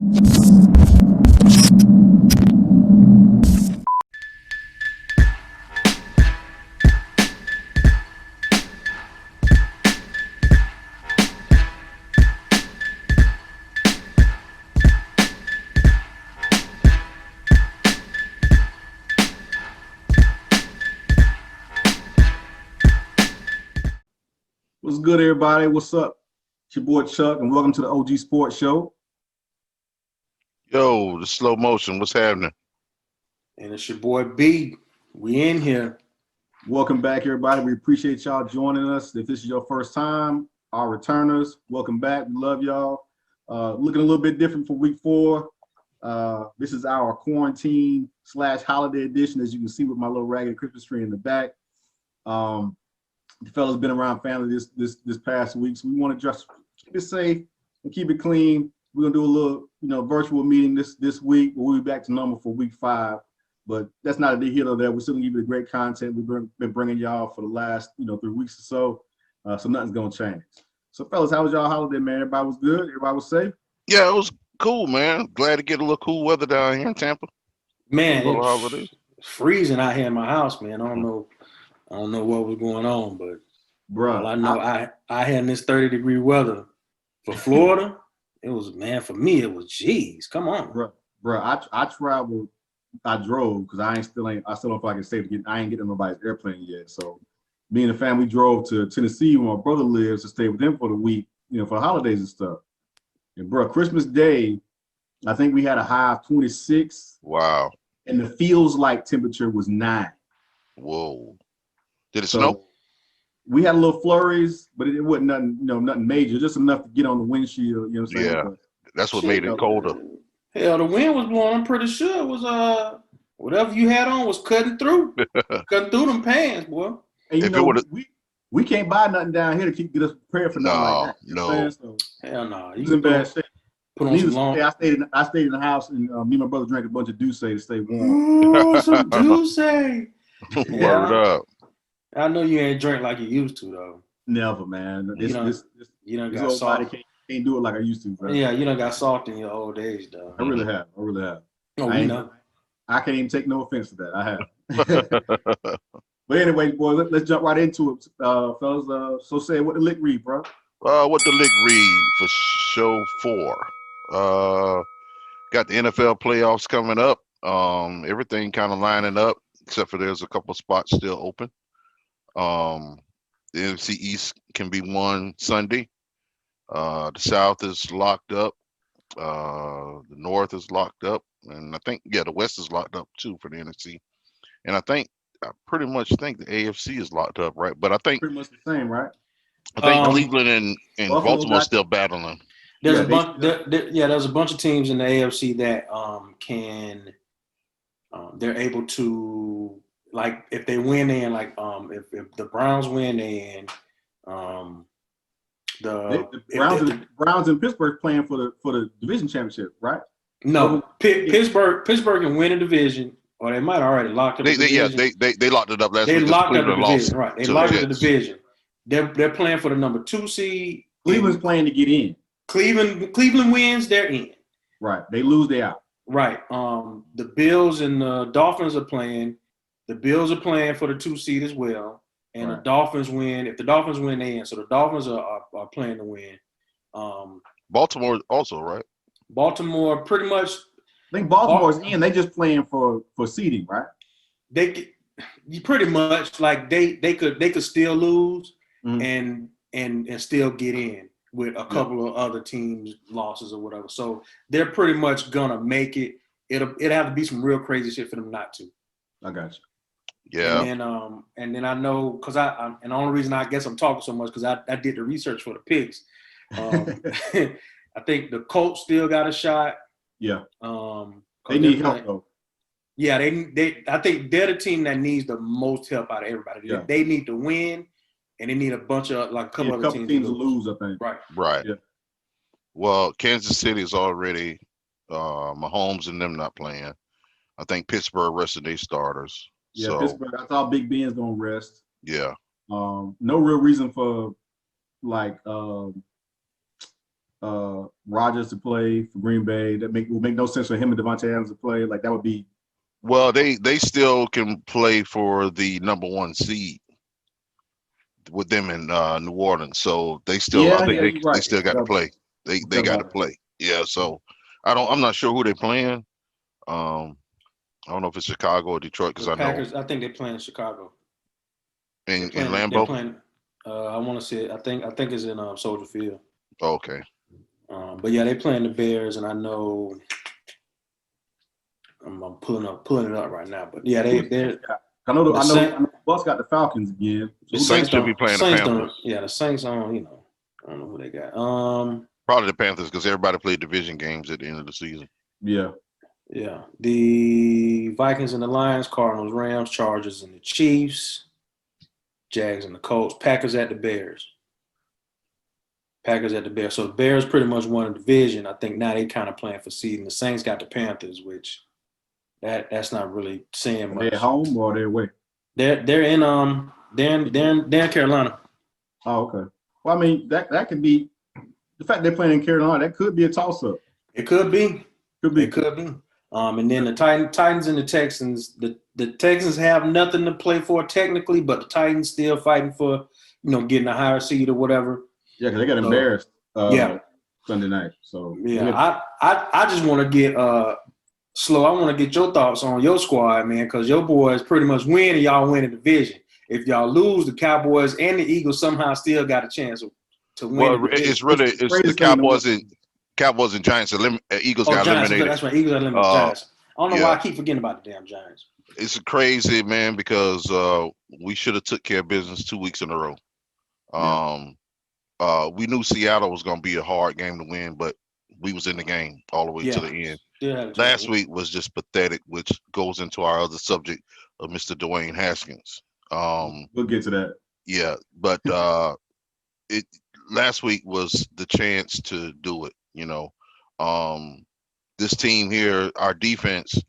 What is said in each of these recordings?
What's good, everybody? What's up? It's your boy Chuck, and welcome to the OG Sports Show. Yo, the slow motion, what's happening? And it's your boy B. We in here. Welcome back, everybody. We appreciate y'all joining us. If this is your first time, our returners, welcome back. We love y'all. Looking a little bit different for week 4. This is our quarantine/holiday edition, as you can see with my little ragged Christmas tree in the back. The fella's been around family this past week, so we want to just keep it safe and keep it clean. We're gonna do a little, virtual meeting this week. We'll be back to normal for week 5, but that's not a big hit on that. We're still gonna give you the great content we've been bringing y'all for the last 3 weeks or so nothing's gonna change. So, fellas, how was y'all holiday, man? Everybody was good. Everybody was safe. Yeah, it was cool, man. Glad to get a little cool weather down here in Tampa. Man, it's freezing out here in my house, man. I don't know what was going on, but Bro, I know I had this 30-degree weather for Florida. It was, man, for me, it was, geez, come on. Bro, I traveled, I drove, because I still don't feel like it's safe to get, I ain't getting on nobody's airplane yet. So me and the family drove to Tennessee where my brother lives to stay with him for the week, for the holidays and stuff. And bro, Christmas Day, I think we had a high of 26. Wow. And the feels like temperature was 9. Whoa. Did it snow? We had a little flurries, but it wasn't nothing, nothing major, just enough to get on the windshield, you know what I'm saying? Yeah, that's what made it colder. Hell, the wind was blowing. I'm pretty sure it was whatever you had on was cutting through them pants, boy. And we can't buy nothing down here to get us prepared for nothing like that. No. So, hell no. It was in bad shape. Put on some long. I stayed in the house, and me and my brother drank a bunch of Douce to stay warm. Ooh, some Douce. Word up. I know you ain't drink like you used to, though. Never, man. This got salt. Can't do it like I used to, bro. Yeah, you done got salt in your old age, though. I really have. Oh, we know. I can't even take no offense to that. I have. But anyway, boys, let's jump right into it, fellas. So say what the lick read, bro. What the lick read for show 4? Got the NFL playoffs coming up. Everything kind of lining up, except for there's a couple spots still open. The NFC East can be won Sunday. The South is locked up. The North is locked up, and I think the West is locked up too for the NFC. And I pretty much think the AFC is locked up, right? But I think pretty much the same, right? I think Cleveland and Baltimore are still battling. There's there's a bunch of teams in the AFC that they're able to, like, if they win in, like, if the Browns win in, the Browns in Pittsburgh playing for the division championship, right? No, Pittsburgh can win a division, or they might already locked up. They locked it up last week. They locked up the division, right? They locked up the division. They're playing for the number 2 seed. Cleveland's playing to get in. Cleveland wins, they're in. Right. They lose, they're out. Right. The Bills and the Dolphins are playing. The Bills are playing for the 2 seed as well. And the Dolphins win. If the Dolphins win, they in. So the Dolphins are playing to win. Baltimore also, right? Baltimore pretty much. I think Baltimore's in. They just playing for seeding, right? They pretty much, like, they could still lose and still get in with a couple of other teams' losses or whatever. So they're pretty much gonna make it. It'll have to be some real crazy shit for them not to. I got you. Yeah. And then I know, because and the only reason I guess I'm talking so much because I did the research for the picks. I think the Colts still got a shot. Yeah. They need help though. Yeah, I think they're the team that needs the most help out of everybody. Yeah. They need to win, and they need a bunch of, like, a couple other teams to lose, I think. Right. Yeah. Well, Kansas City is already Mahomes and them not playing. I think Pittsburgh rested their starters. Yeah, so, Pittsburgh. I thought Big Ben's gonna rest. Yeah. No real reason for, like, Rodgers to play for Green Bay. That will make no sense for him and Devontae Adams to play. Like that would be. Well, they still can play for the #1 seed with them in New Orleans. So they still, I think You're they right. still got to play. They got to play. Yeah. So I'm not sure who they're playing. I don't know if it's Chicago or Detroit because The I know Packers, I think they're playing Chicago. in They're Lambeau. playing. I want to say it. I think it's in Soldier Field. Okay. But yeah, they're playing the Bears, and I know I'm pulling it up right now. But yeah, they're. I know. I Saints, know. Bucks got the Falcons again. the The Saints should be playing the Panthers. Yeah, the Saints on. I don't know who they got. Probably the Panthers because everybody played division games at the end of the season. Yeah. Yeah, the Vikings and the Lions, Cardinals, Rams, Chargers, and the Chiefs, Jags and the Colts, Packers at the Bears. Packers at the Bears. So the Bears pretty much won the division. I think now they kind of playing for seed. And the Saints got the Panthers, which that's not really saying much. Are they at home or are they away? They're in Carolina. Oh, okay. Well, I mean that could be the fact they're playing in Carolina. That could be a toss up. It could be. It could be. And then the Titans and the Texans. The Texans have nothing to play for technically, but the Titans still fighting for getting a higher seed or whatever. Yeah, because they got embarrassed. Sunday night. So yeah, I just want to get Slow. I want to get your thoughts on your squad, man, because your boys pretty much win and y'all win the division. If y'all lose, the Cowboys and the Eagles somehow still got a chance to win. Well, it's the Cowboys and Giants. Eagles got Giants, eliminated. That's right. Eagles got eliminated. Giants. I don't know why I keep forgetting about the damn Giants. It's crazy, man, because we should have took care of business 2 weeks in a row. We knew Seattle was going to be a hard game to win, but we was in the game all the way to the end. Last week was just pathetic, which goes into our other subject of Mr. Dwayne Haskins. We'll get to that. Yeah, but last week was the chance to do it. This team here, our defense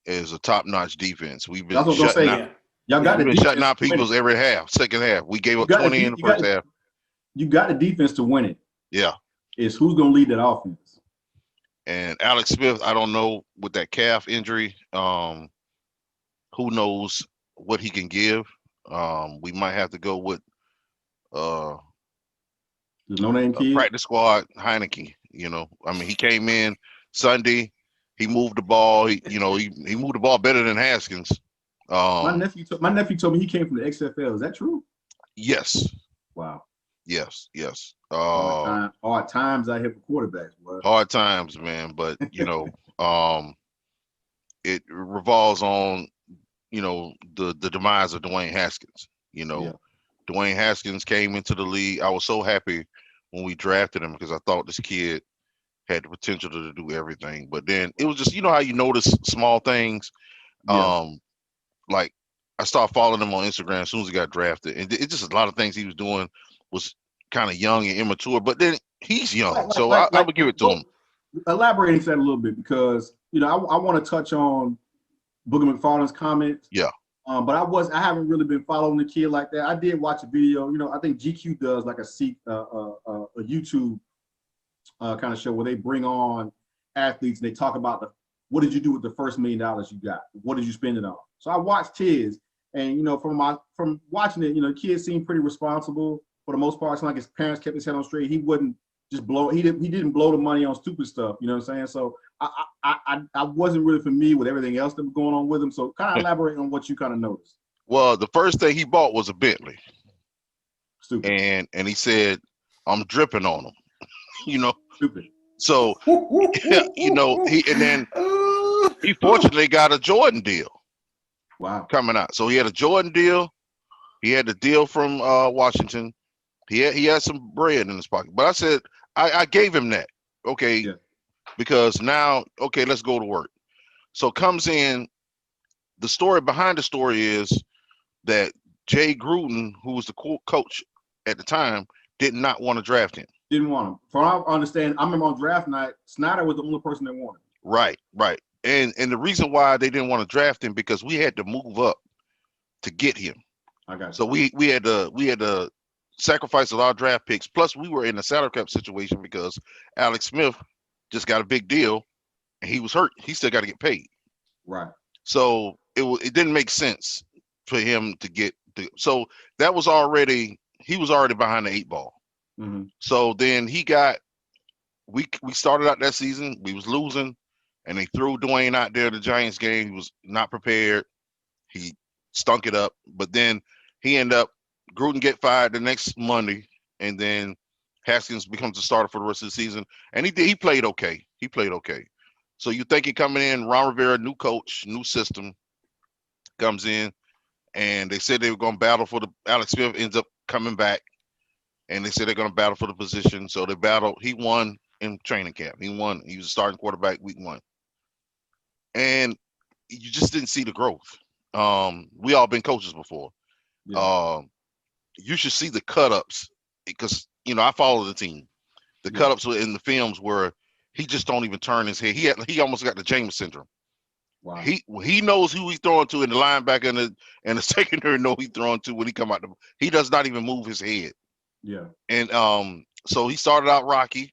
is a top-notch defense. We've been shutting out. Y'all got the shutting out people's every half, second half. We gave up 20 in the first half. You got the defense to win it. Yeah. It's who's going to lead that offense. And Alex Smith, I don't know with that calf injury. Who knows what he can give? We might have to go with the no-name kid practice squad Heineke. I mean, he came in Sunday. He moved the ball. He moved the ball better than Haskins. My nephew told me he came from the XFL. Is that true? Yes. Wow. Yes. Hard times out here for quarterbacks. Boy. Hard times, man. But it revolves on the demise of Dwayne Haskins. Dwayne Haskins came into the league. I was so happy when we drafted him because I thought this kid had the potential to do everything. But then it was just how you notice small things. Like I started following him on Instagram as soon as he got drafted, and it's just a lot of things he was doing was kind of young and immature. But then he's young, I would give it to him. Elaborating that a little bit because I want to touch on Booger McFarland's comments. Yeah. But I haven't really been following the kid like that. I did watch a video. I think GQ does like a YouTube kind of show where they bring on athletes and they talk about what did you do with the first $1 million you got? What did you spend it on? So I watched his, and from watching it, the kid seemed pretty responsible for the most part. It's like his parents kept his head on straight. He wouldn't just blow. He didn't blow the money on stupid stuff. You know what I'm saying? So I wasn't really familiar with everything else that was going on with him. So kind of elaborate on what you kind of noticed. Well, the first thing he bought was a Bentley. Stupid. And he said, "I'm dripping on him." Stupid. So he fortunately got a Jordan deal. Wow. Coming out. So he had a Jordan deal. He had the deal from Washington. He had some bread in his pocket. But I said, I gave him that. Okay. Yeah. Because now, okay, let's go to work. So comes in, the story behind the story is that Jay Gruden, who was the coach at the time, did not want to draft him. Didn't want him. From what I understand, I remember on draft night, Snyder was the only person that wanted him. Right. And the reason why they didn't want to draft him because we had to move up to get him. I got you. So we had to sacrificed a lot of draft picks. Plus, we were in a salary cap situation because Alex Smith just got a big deal and he was hurt. He still got to get paid. Right. So it didn't make sense for him to get so that was already he was already behind the 8 ball. Mm-hmm. So then we started out that season, we was losing, and they threw Dwayne out there the Giants game. He was not prepared. He stunk it up. But then he ended up Gruden get fired the next Monday, and then Haskins becomes the starter for the rest of the season. And he played okay. He played okay. So you think he coming in, Ron Rivera, new coach, new system, comes in, and they said they were going to battle for the Alex Smith ends up coming back, and they said they're going to battle for the position. So they battled. He won in training camp. He won. He was a starting quarterback week 1, and you just didn't see the growth. We all been coaches before. Yeah. You should see the cut-ups because I follow the team. The cut-ups in the films where he just don't even turn his head. He almost got the James syndrome. Wow. He knows who he's throwing to, and the linebacker and the secondary know he's throwing to when he come out. He does not even move his head. Yeah. And so he started out rocky.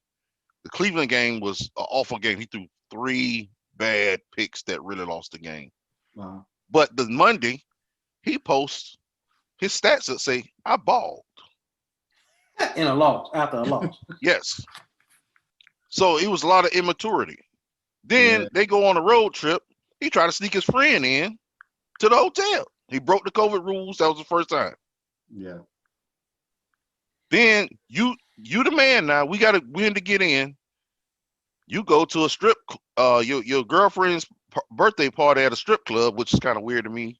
The Cleveland game was an awful game. He threw 3 bad picks that really lost the game. Uh-huh. But the Monday, he posts his stats that say, I balled. In a loss, after a loss. Yes. So it was a lot of immaturity. Then they go on a road trip. He tried to sneak his friend in to the hotel. He broke the COVID rules. That was the first time. Yeah. Then you the man now. We got to win to get in. You go to a strip, your girlfriend's birthday party at a strip club, which is kind of weird to me,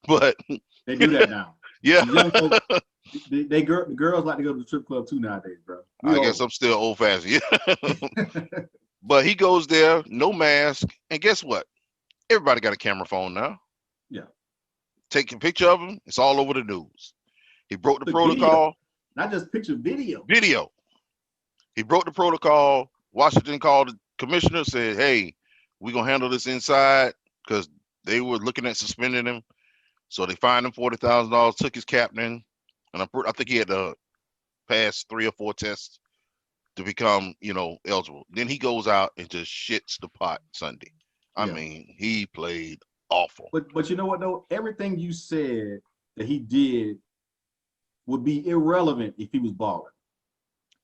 but they do that now. Yeah, the young folks, the girls like to go to the strip club too nowadays, bro. I guess I'm still old fashioned. But he goes there, no mask, and guess what? Everybody got a camera phone now. Yeah. Take a picture of him. It's all over the news. He broke the protocol. Video. Not just picture, video. Video. He broke the protocol. Washington called the commissioner, said, hey, we're going to handle this inside because they were looking at suspending him. So they fined him $40,000, took his captain, and I think he had to pass 3 or 4 tests to become, eligible. Then he goes out and just shits the pot Sunday. I mean, he played awful. But you know what, though? Everything you said that he did would be irrelevant if he was balling.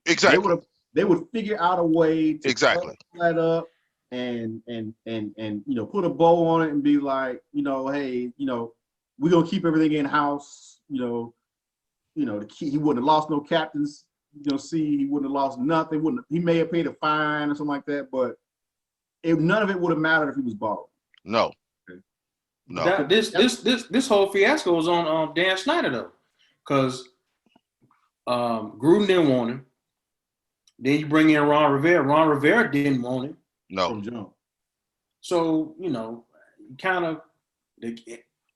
Exactly. They would figure out a way to exactly that up and put a bow on it and be like, hey, we're gonna keep everything in house. The key, he wouldn't have lost no captains. He wouldn't have lost nothing. He may have paid a fine or something like that, but none of it would have mattered if he was balling. No. Okay. No. This whole fiasco was on Dan Snyder though, because Gruden didn't want him. Then you bring in Ron Rivera. Ron Rivera didn't want him. No. From jump. So kind of,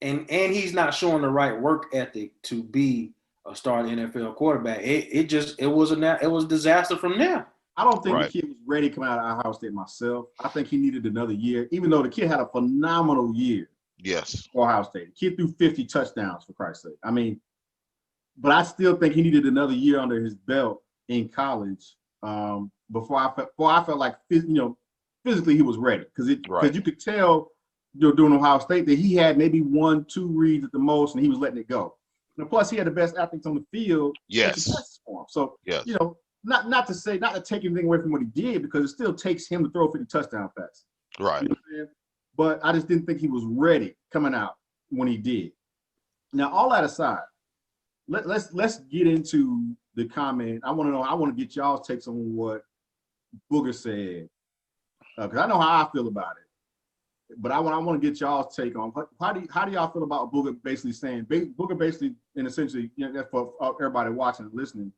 and he's not showing the right work ethic to be a starting NFL quarterback. It was a disaster from there. I don't think the kid was ready coming out of Ohio State myself. I think he needed another year, even though the kid had a phenomenal year. Yes. For Ohio State. The kid threw 50 touchdowns, for Christ's sake. I mean, but I still think he needed another year under his belt in college before I felt like physically he was ready, because you could tell during Ohio State that he had maybe 1-2 reads at the most, and he was letting it go. And plus, he had the best athletes on the field. Yes. For him. So yes. Not to take anything away from what he did, because it still takes him to throw 50 touchdown passes. Right. But I just didn't think he was ready coming out when he did. Now, all that aside, let's get into the comment. I want to get y'all's takes on what Booger said, because I know how I feel about it. But I want to get y'all's take on how do y'all feel about Booger basically saying Booger basically, and essentially, for everybody watching and listening,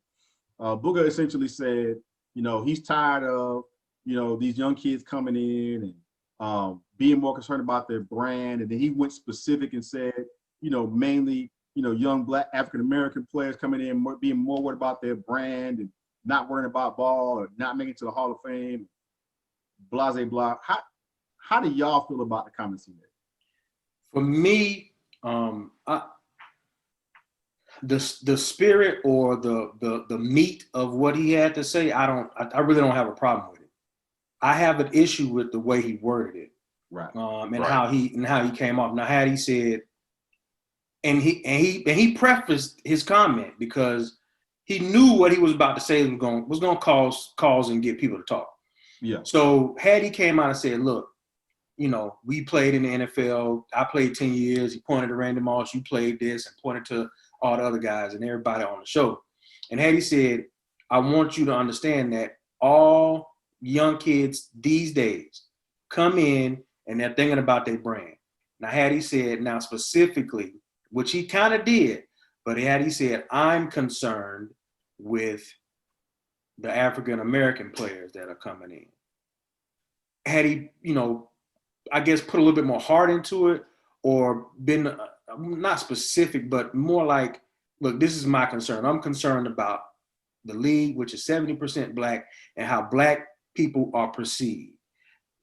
Booger essentially said, he's tired of these young kids coming in and being more concerned about their brand, and then he went specific and said, mainly young Black African American players coming in being more worried about their brand and not worrying about ball or not making it to the Hall of Fame, blah blah blah. How do y'all feel about the comments he made? For me, the spirit or the meat of what he had to say, I really don't have a problem with it. I have an issue with the way he worded it, Right. and how he came off. Now, had he said, and he prefaced his comment because he knew what he was about to say was going to cause and get people to talk. Yeah. So had he came out and said, look, we played in the NFL. I played 10 years. He pointed to Randy Moss. You played this, and pointed to all the other guys and everybody on the show. And had he said, I want you to understand that all young kids these days come in and they're thinking about their brand. Now, had he said, now specifically, which he kind of did, but had he said, I'm concerned with the African-American players that are coming in. Had he, I guess put a little bit more heart into it, or been not specific, but more like, look, this is my concern. I'm concerned about the league, which is 70% black, and how black people are perceived.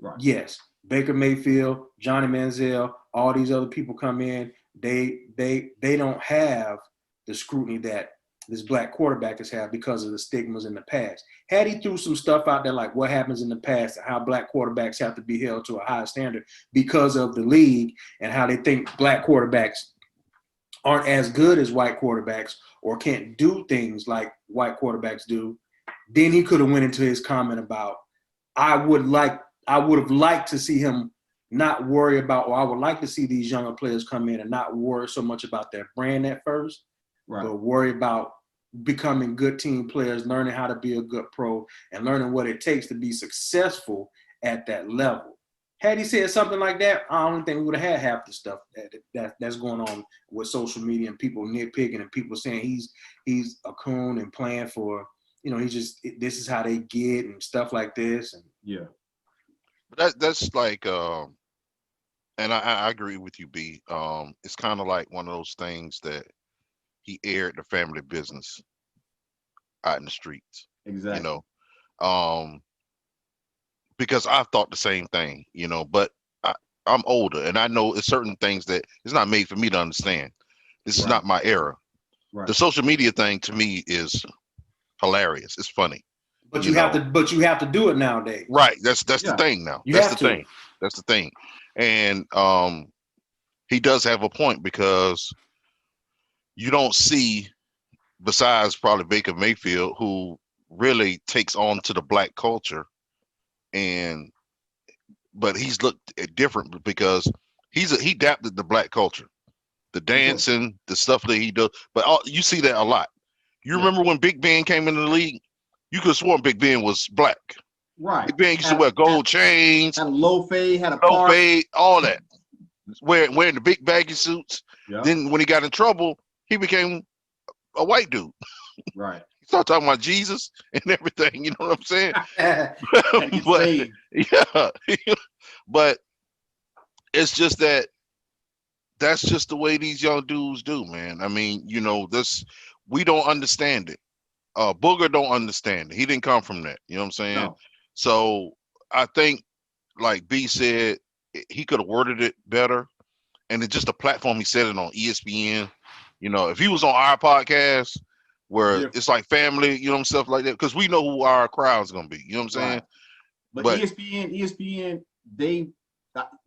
Right. Yes, Baker Mayfield, Johnny Manziel, all these other people come in. They don't have the scrutiny that this black quarterback has had because of the stigmas in the past. Had he threw some stuff out there like what happens in the past and how black quarterbacks have to be held to a higher standard because of the league and how they think black quarterbacks aren't as good as white quarterbacks or can't do things like white quarterbacks do, then he could have went into his comment about, I would have liked to see him not worry about, or I would like to see these younger players come in and not worry so much about their brand at first, Right. but worry about becoming good team players, learning how to be a good pro, and learning what it takes to be successful at that level. Had he said something like that, I don't think we would have had half the stuff that's going on with social media and people nitpicking and people saying he's a coon and playing for, this is how they get and stuff like this. And yeah, that's like, and I agree with you, B. It's kind of like one of those things that he aired the family business out in the streets. Exactly. Because I thought the same thing, but I'm older and I know it's certain things that it's not made for me to understand. This is not my era. Right. The social media thing to me is hilarious. It's funny. But you have to do it nowadays. Right. That's the thing now. That's the thing. And he does have a point, because you don't see, besides probably Baker Mayfield, who really takes on to the black culture, but he's looked at different because he adapted the black culture, the dancing, the stuff that he does. But you see that a lot. You remember when Big Ben came into the league? You could have sworn Big Ben was black. Right. Big Ben used to wear gold chains, had a low fade, all that. Wearing the big baggy suits. Yep. Then when he got in trouble, he became a white dude. Right. He started talking about Jesus and everything. You know what I'm saying? But it's just that's just the way these young dudes do, man. I mean, we don't understand it. Booger don't understand it. He didn't come from that. You know what I'm saying? No. So I think, like B said, he could have worded it better. And it's just a platform he said it on, ESPN. If he was on our podcast where it's like family, stuff like that, because we know who our crowd's going to be. You know what I'm saying? Right. But ESPN, they,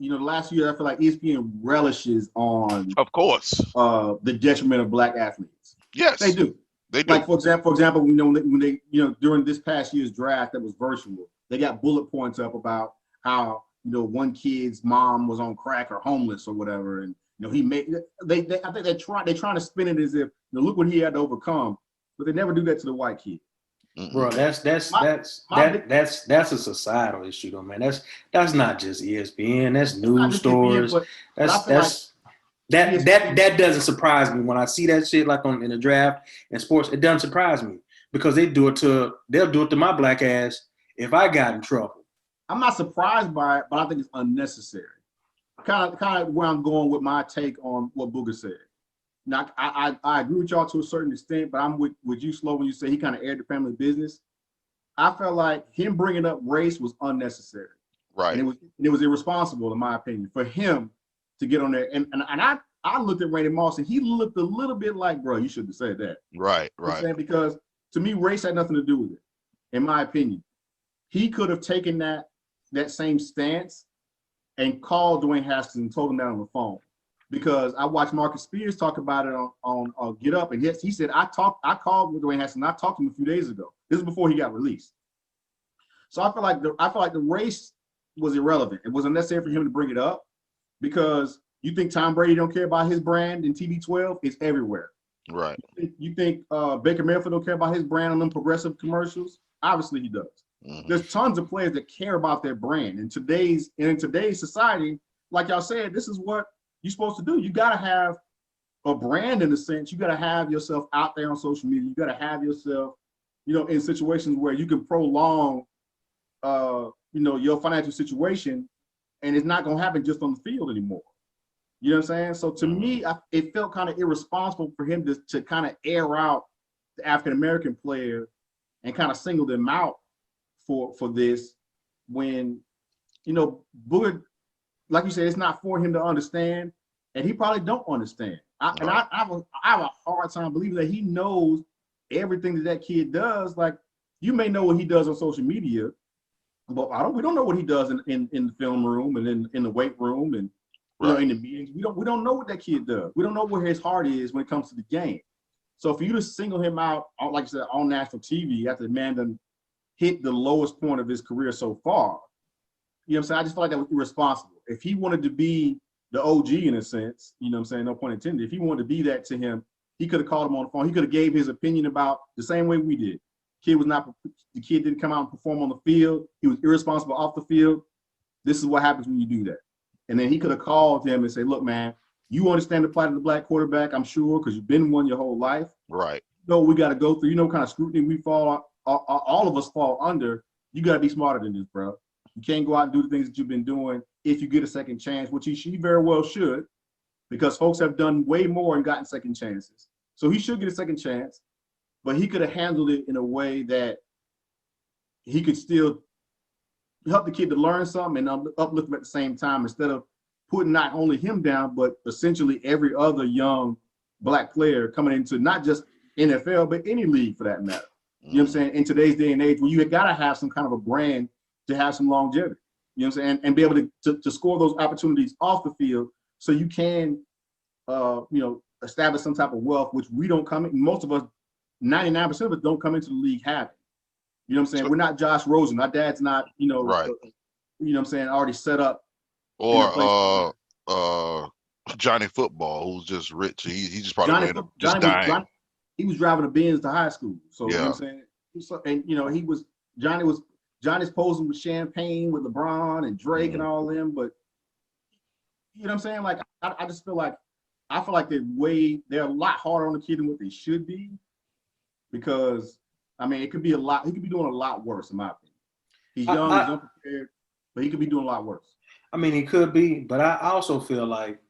last year I feel like ESPN relishes on, of course, the detriment of black athletes. Yes, they do. They do. Like for example, when they during this past year's draft that was virtual, they got bullet points up about how one kid's mom was on crack or homeless or whatever, and he made I think they're trying to spin it as if look what he had to overcome, but they never do that to the white kid. Bro, that's a societal issue though, man. That's not just ESPN. That's news stories. That doesn't surprise me when I see that shit like in the draft and sports. It doesn't surprise me because they'll do it to my black ass if I got in trouble. I'm not surprised by it, but I think it's unnecessary. Kind of where I'm going with my take on what Booger said. Now, I agree with y'all to a certain extent, but I'm with you, Slow, when you say he kind of aired the family business. I felt like him bringing up race was unnecessary. Right. And it was irresponsible, in my opinion, for him to get on there. And I looked at Randy Moss and he looked a little bit like, bro, you shouldn't have said that. Right. You know what I'm saying? Because to me, race had nothing to do with it, in my opinion. He could have taken that same stance and called Dwayne Haskins and told him that on the phone. Because I watched Marcus Spears talk about it on Get Up, and he said, I called with Dwayne Haskins, and I talked to him a few days ago. This is before he got released. So I feel like the race was irrelevant. It wasn't necessary for him to bring it up because you think Tom Brady don't care about his brand in TB12? It's everywhere. Right. You think Baker Mayfield don't care about his brand on them progressive commercials? Obviously he does. Mm-hmm. There's tons of players that care about their brand. In today's society, like y'all said, this is what you're supposed to do. You got to have a brand in a sense. You got to have yourself out there on social media. You got to have yourself, in situations where you can prolong, your financial situation, and it's not going to happen just on the field anymore. You know what I'm saying? So to me, it felt kind of irresponsible for him to kind of air out the African-American player and kind of single them out for this when, Booger, like you said, it's not for him to understand, and he probably don't understand. I have a hard time believing that he knows everything that kid does. Like, you may know what he does on social media, but we don't know what he does in the film room and in the weight room and in the meetings. We don't know what that kid does. We don't know where his heart is when it comes to the game. So for you to single him out, like I said, on national TV after the man done hit the lowest point of his career so far, you know what I'm saying? I just feel like that was irresponsible. If he wanted to be the OG in a sense, you know what I'm saying? No pun intended. If he wanted to be that to him, he could have called him on the phone. He could have gave his opinion about the same way we did. The kid didn't come out and perform on the field. He was irresponsible off the field. This is what happens when you do that. And then he could have called him and say, look, man, you understand the plight of the black quarterback, I'm sure, because you've been one your whole life. Right. We got to go through, what kind of scrutiny we all of us fall under. You got to be smarter than this, bro. You can't go out and do the things that you've been doing if you get a second chance, which he very well should, because folks have done way more and gotten second chances. So he should get a second chance, but he could have handled it in a way that he could still help the kid to learn something and uplift him at the same time, instead of putting not only him down, but essentially every other young black player coming into not just NFL, but any league for that matter. You know what I'm saying? In today's day and age, where you got to have some kind of a brand to have some longevity, you know what I'm saying? And be able to score those opportunities off the field so you can, establish some type of wealth, which we don't come in. Most of us, 99% of us don't come into the league having. You know what I'm saying? We're not Josh Rosen. My dad's not, right. You know what I'm saying, already set up. Or Johnny Football, who's just rich. He just probably ended up just dying. He was driving a Benz to high school. So, yeah. You know what I'm saying? And, Johnny's posing with champagne with LeBron and Drake and all them. But, you know what I'm saying? Like, I just feel like, they're a lot harder on the kid than what they should be. Because, it could be a lot. He could be doing a lot worse, in my opinion. He's young, he's unprepared, but he could be doing a lot worse. He could be, but I also feel like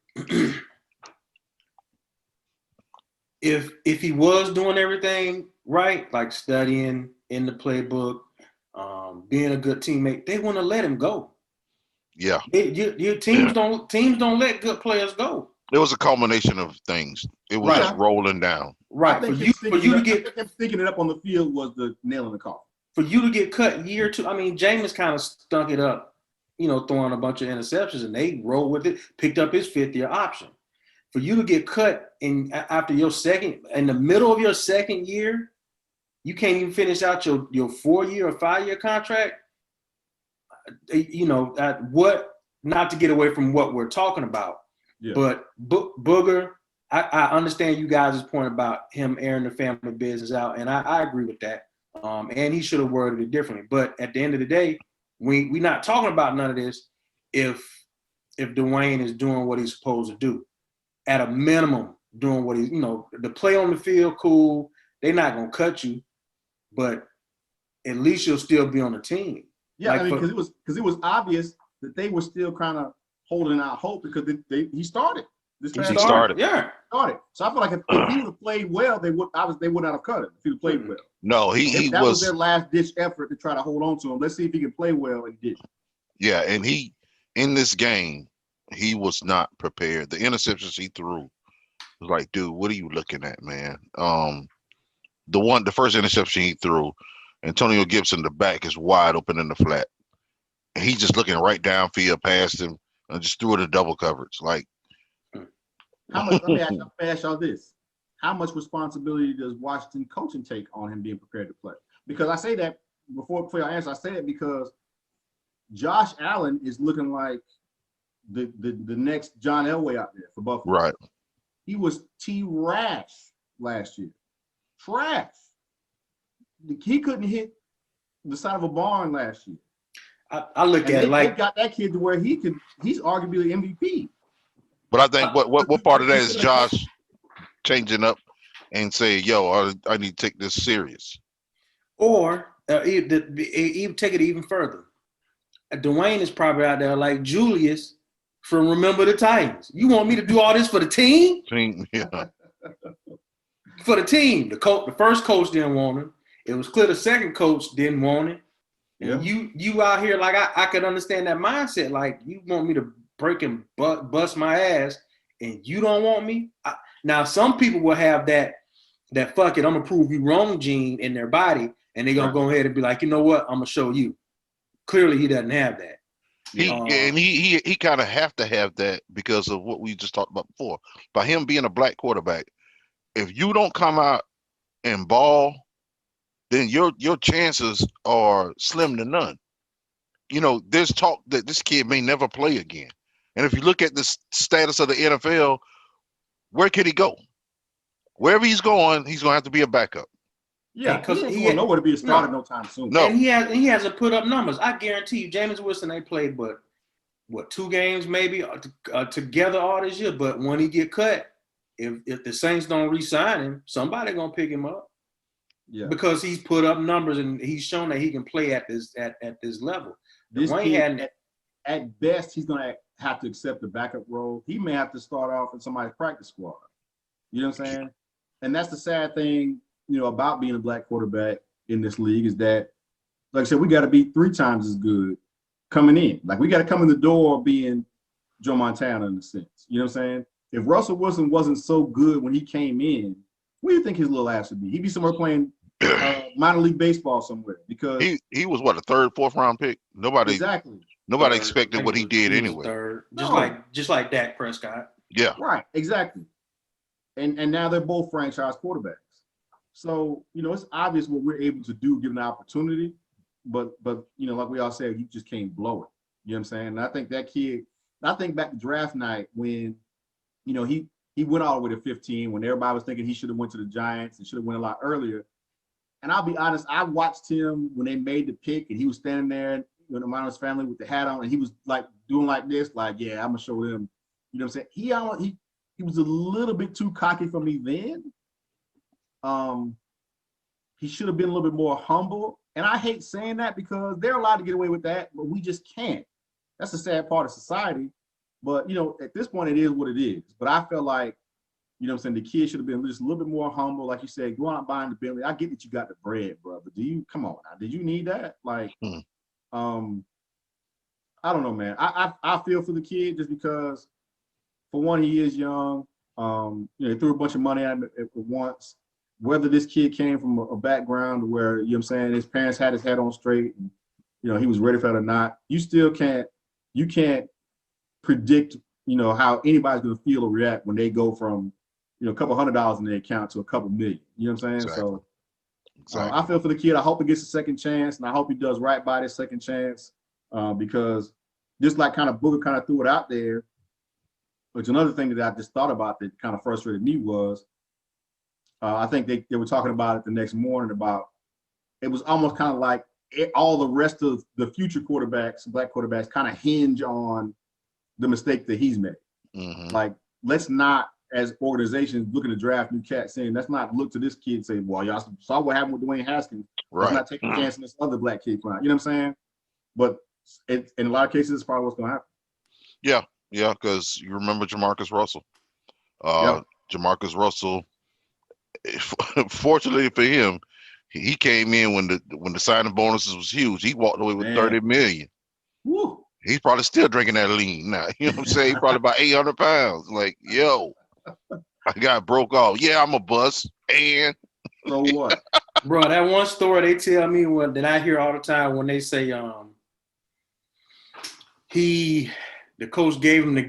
if he was doing everything right, like studying in the playbook, being a good teammate, they want to let him go. Yeah. Your teams don't let good players go. It was a culmination of things. It was just rolling down. Right. For you to get sticking it up on the field was the nail in the coffin. For you to get cut year two, Jameis kind of stunk it up, throwing a bunch of interceptions, and they rolled with it, picked up his fifth-year option. For you to get cut in the middle of your second year, you can't even finish out your 4-year or 5-year contract. Not to get away from what we're talking about, but Booger, I understand you guys' point about him airing the family business out, and I agree with that. And he should have worded it differently. But at the end of the day, we're not talking about none of this if Dwayne is doing what he's supposed to do. At a minimum, doing what he's, the play on the field, cool. They're not going to cut you, but at least you'll still be on the team. Yeah, because it was obvious that they were still kind of holding out hope because he started. Started. Yeah. Started. So I feel like if he would have played well, they would not have cut him if he would played well. No, that was their last ditch effort to try to hold on to him. Let's see if he can play well, and he did. Yeah, and he in this game, he was not prepared. The interceptions he threw was like, dude, what are you looking at, man? The first interception he threw, Antonio Gibson, the back is wide open in the flat. And he's just looking right downfield past him and just threw it in double coverage. Like, how much? Let me ask y'all this: how much responsibility does Washington coaching take on him being prepared to play? Because I say that before y'all answer, I say it because Josh Allen is looking like the next John Elway out there for Buffalo. right. He was trash last year. Trash. He couldn't hit the side of a barn last year. I look at it like they got that kid to where he's arguably MVP. But I think what part of that is Josh changing up and say, yo, I need to take this serious. Or even take it even further. Dwayne is probably out there like Julius from Remember the Titans. You want me to do all this for the team? Yeah. For the team. The first coach didn't want him. It was clear the second coach didn't want him. And you out here like I could understand that mindset. Like you want me to break and bust my ass, and you don't want me. Now some people will have that fuck it, I'm gonna prove you wrong gene in their body, and they're gonna go ahead and be like, you know what, I'm gonna show you. Clearly, he doesn't have that. He kind of have to have that because of what we just talked about before. By him being a black quarterback, if you don't come out and ball, then your chances are slim to none. You know, there's talk that this kid may never play again. And if you look at the status of the NFL, where can he go? Wherever he's going to have to be a backup. Yeah, because he ain't nowhere to be a starter no time soon. No. And he hasn't put up numbers. I guarantee you, Jameis Winston ain't played but 2 games maybe together all this year. But when he get cut, if the Saints don't re-sign him, somebody gonna pick him up. Yeah. Because he's put up numbers and he's shown that he can play at this level. This kid, at best, he's gonna have to accept the backup role. He may have to start off in somebody's practice squad. You know what I'm saying? And that's the sad thing, you know, about being a black quarterback in this league is that, like I said, we got to be 3 times as good coming in. Like we got to come in the door being Joe Montana in a sense. You know what I'm saying? If Russell Wilson wasn't so good when he came in, where do you think his little ass would be? He'd be somewhere playing minor league baseball somewhere because he was what, a 3rd, 4th round pick. Nobody expected what he did anyway. Third. Just like Dak Prescott. Yeah. Right. Exactly. And now they're both franchise quarterbacks. So, you know, it's obvious what we're able to do given the opportunity, but you know, like we all said, you just can't blow it. You know what I'm saying? And I think that kid, I think back to draft night when, you know, he went all the way to 15 when everybody was thinking he should have went to the Giants and should have went a lot earlier. And I'll be honest, I watched him when they made the pick and he was standing there, you know, around his family with the hat on, and he was like doing like this, like, yeah, I'm gonna show them. You know what I'm saying? He was a little bit too cocky for me then. He should have been a little bit more humble. And I hate saying that because they're allowed to get away with that, but we just can't. That's the sad part of society. But, you know, at this point, it is what it is. But I feel like, you know what I'm saying, the kid should have been just a little bit more humble. Like you said, go out buying the Bentley. I get that you got the bread, bro, but come on now, did you need that? Like, I don't know, man. I feel for the kid just because, for one, he is young. You know, they threw a bunch of money at him at once. Whether this kid came from a background where, you know what I'm saying, his parents had his head on straight and, you know, he was ready for it or not, you can't predict, you know, how anybody's going to feel or react when they go from, you know, a couple $100 in their account to a couple million. You know what I'm saying? Exactly. So I feel for the kid. I hope he gets a second chance, and I hope he does right by this second chance because just like kind of Booger kind of threw it out there, which another thing that I just thought about that kind of frustrated me was I think they were talking about it the next morning about it was almost kind of like all the rest of the future quarterbacks, black quarterbacks, kind of hinge on the mistake that he's made. Mm-hmm. Like, let's not, as organizations looking to draft new cats, saying let's not look to this kid and say, well, y'all saw what happened with Dwayne Haskins. Let's not take a chance on this other black kid. You know what I'm saying? But in a lot of cases, it's probably what's going to happen. Yeah, because you remember Jamarcus Russell. Jamarcus Russell, fortunately for him, he came in when the signing bonuses was huge. He walked away with $30 million. Woo. He's probably still drinking that lean now. You know what I'm saying? He's probably about 800 pounds. Like, yo, I got broke off. Yeah, I'm a bust. And So what? Bro, that one story they tell me that I hear all the time when they say the coach gave him the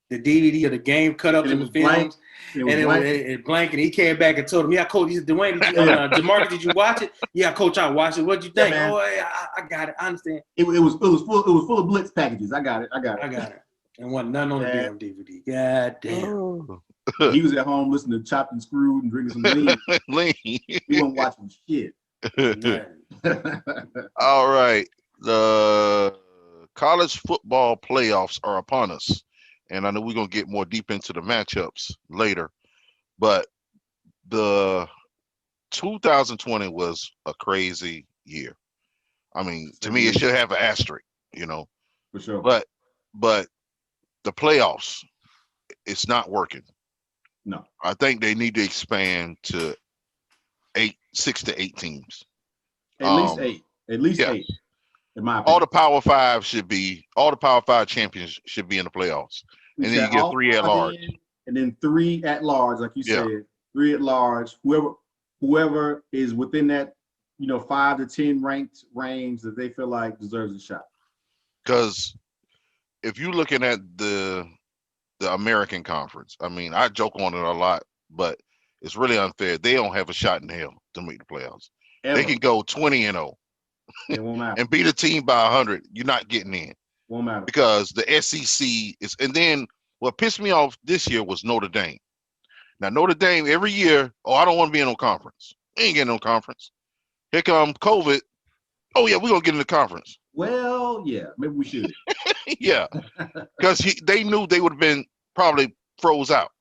DVD of the game cut up And in it the was blank. films, It was and blank. it blank, and he came back and told him, "Yeah, coach, Dwayne, DeMarcus, did you watch it? Yeah, coach, I watched it. What'd you think? Yeah, man. Oh, yeah, I got it. I understand. It was full of Blitz packages. I got it. I got it. And wasn't nothing on the Yeah. damn DVD. God damn. oh. He was at home listening to Chopped and Screwed and drinking some lean. lean. He wasn't watching shit. Nothing. All right. The college football playoffs are upon us. And I know we're going to get more deep into the matchups later. But the 2020 was a crazy year. I mean, to me, it should have an asterisk, you know. For sure. But the playoffs, it's not working. No. I think they need to expand to 6 to 8 teams. At least 8. At least yeah. 8. In my opinion. All the Power 5 champions should be in the playoffs. And then you get 3 at large. And then 3 at large, like you said. 3 at large. Whoever is within that, 5 to 10 ranked range that they feel like deserves a shot. Because if you're looking at the American Conference, I mean, I joke on it a lot, but it's really unfair. They don't have a shot in hell to make the playoffs. Ever. They can go 20-0 It won't matter. and beat a team by 100. You're not getting in. Won't matter. Because the SEC is, and then what pissed me off this year was Notre Dame. Now, Notre Dame every year, I don't want to be in no conference. We ain't getting no conference. Here come COVID. Oh, yeah, we're going to get in the conference. Well, yeah, maybe we should. Yeah, because they knew they would have been probably froze out.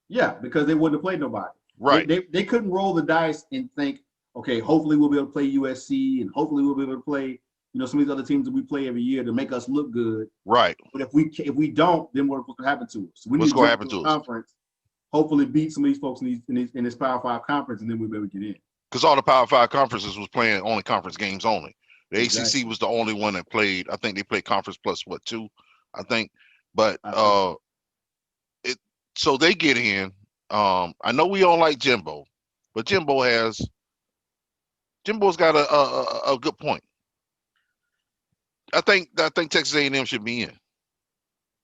Yeah, because they wouldn't have played nobody. Right. They couldn't roll the dice and think, okay, hopefully we'll be able to play USC and hopefully we'll be able to play, some of these other teams that we play every year to make us look good. Right. But if we don't, then what's going to happen to us? So we What's need going to to happen to us? Conference, hopefully beat some of these folks in this Power 5 conference, and then we'll be able to get in. Because all the Power 5 conferences was playing only conference games only. The Exactly. ACC was the only one that played. I think they played conference plus 2, I think. But so they get in. I know we don't like Jimbo, but Jimbo's got a good point. I think Texas A&M should be in.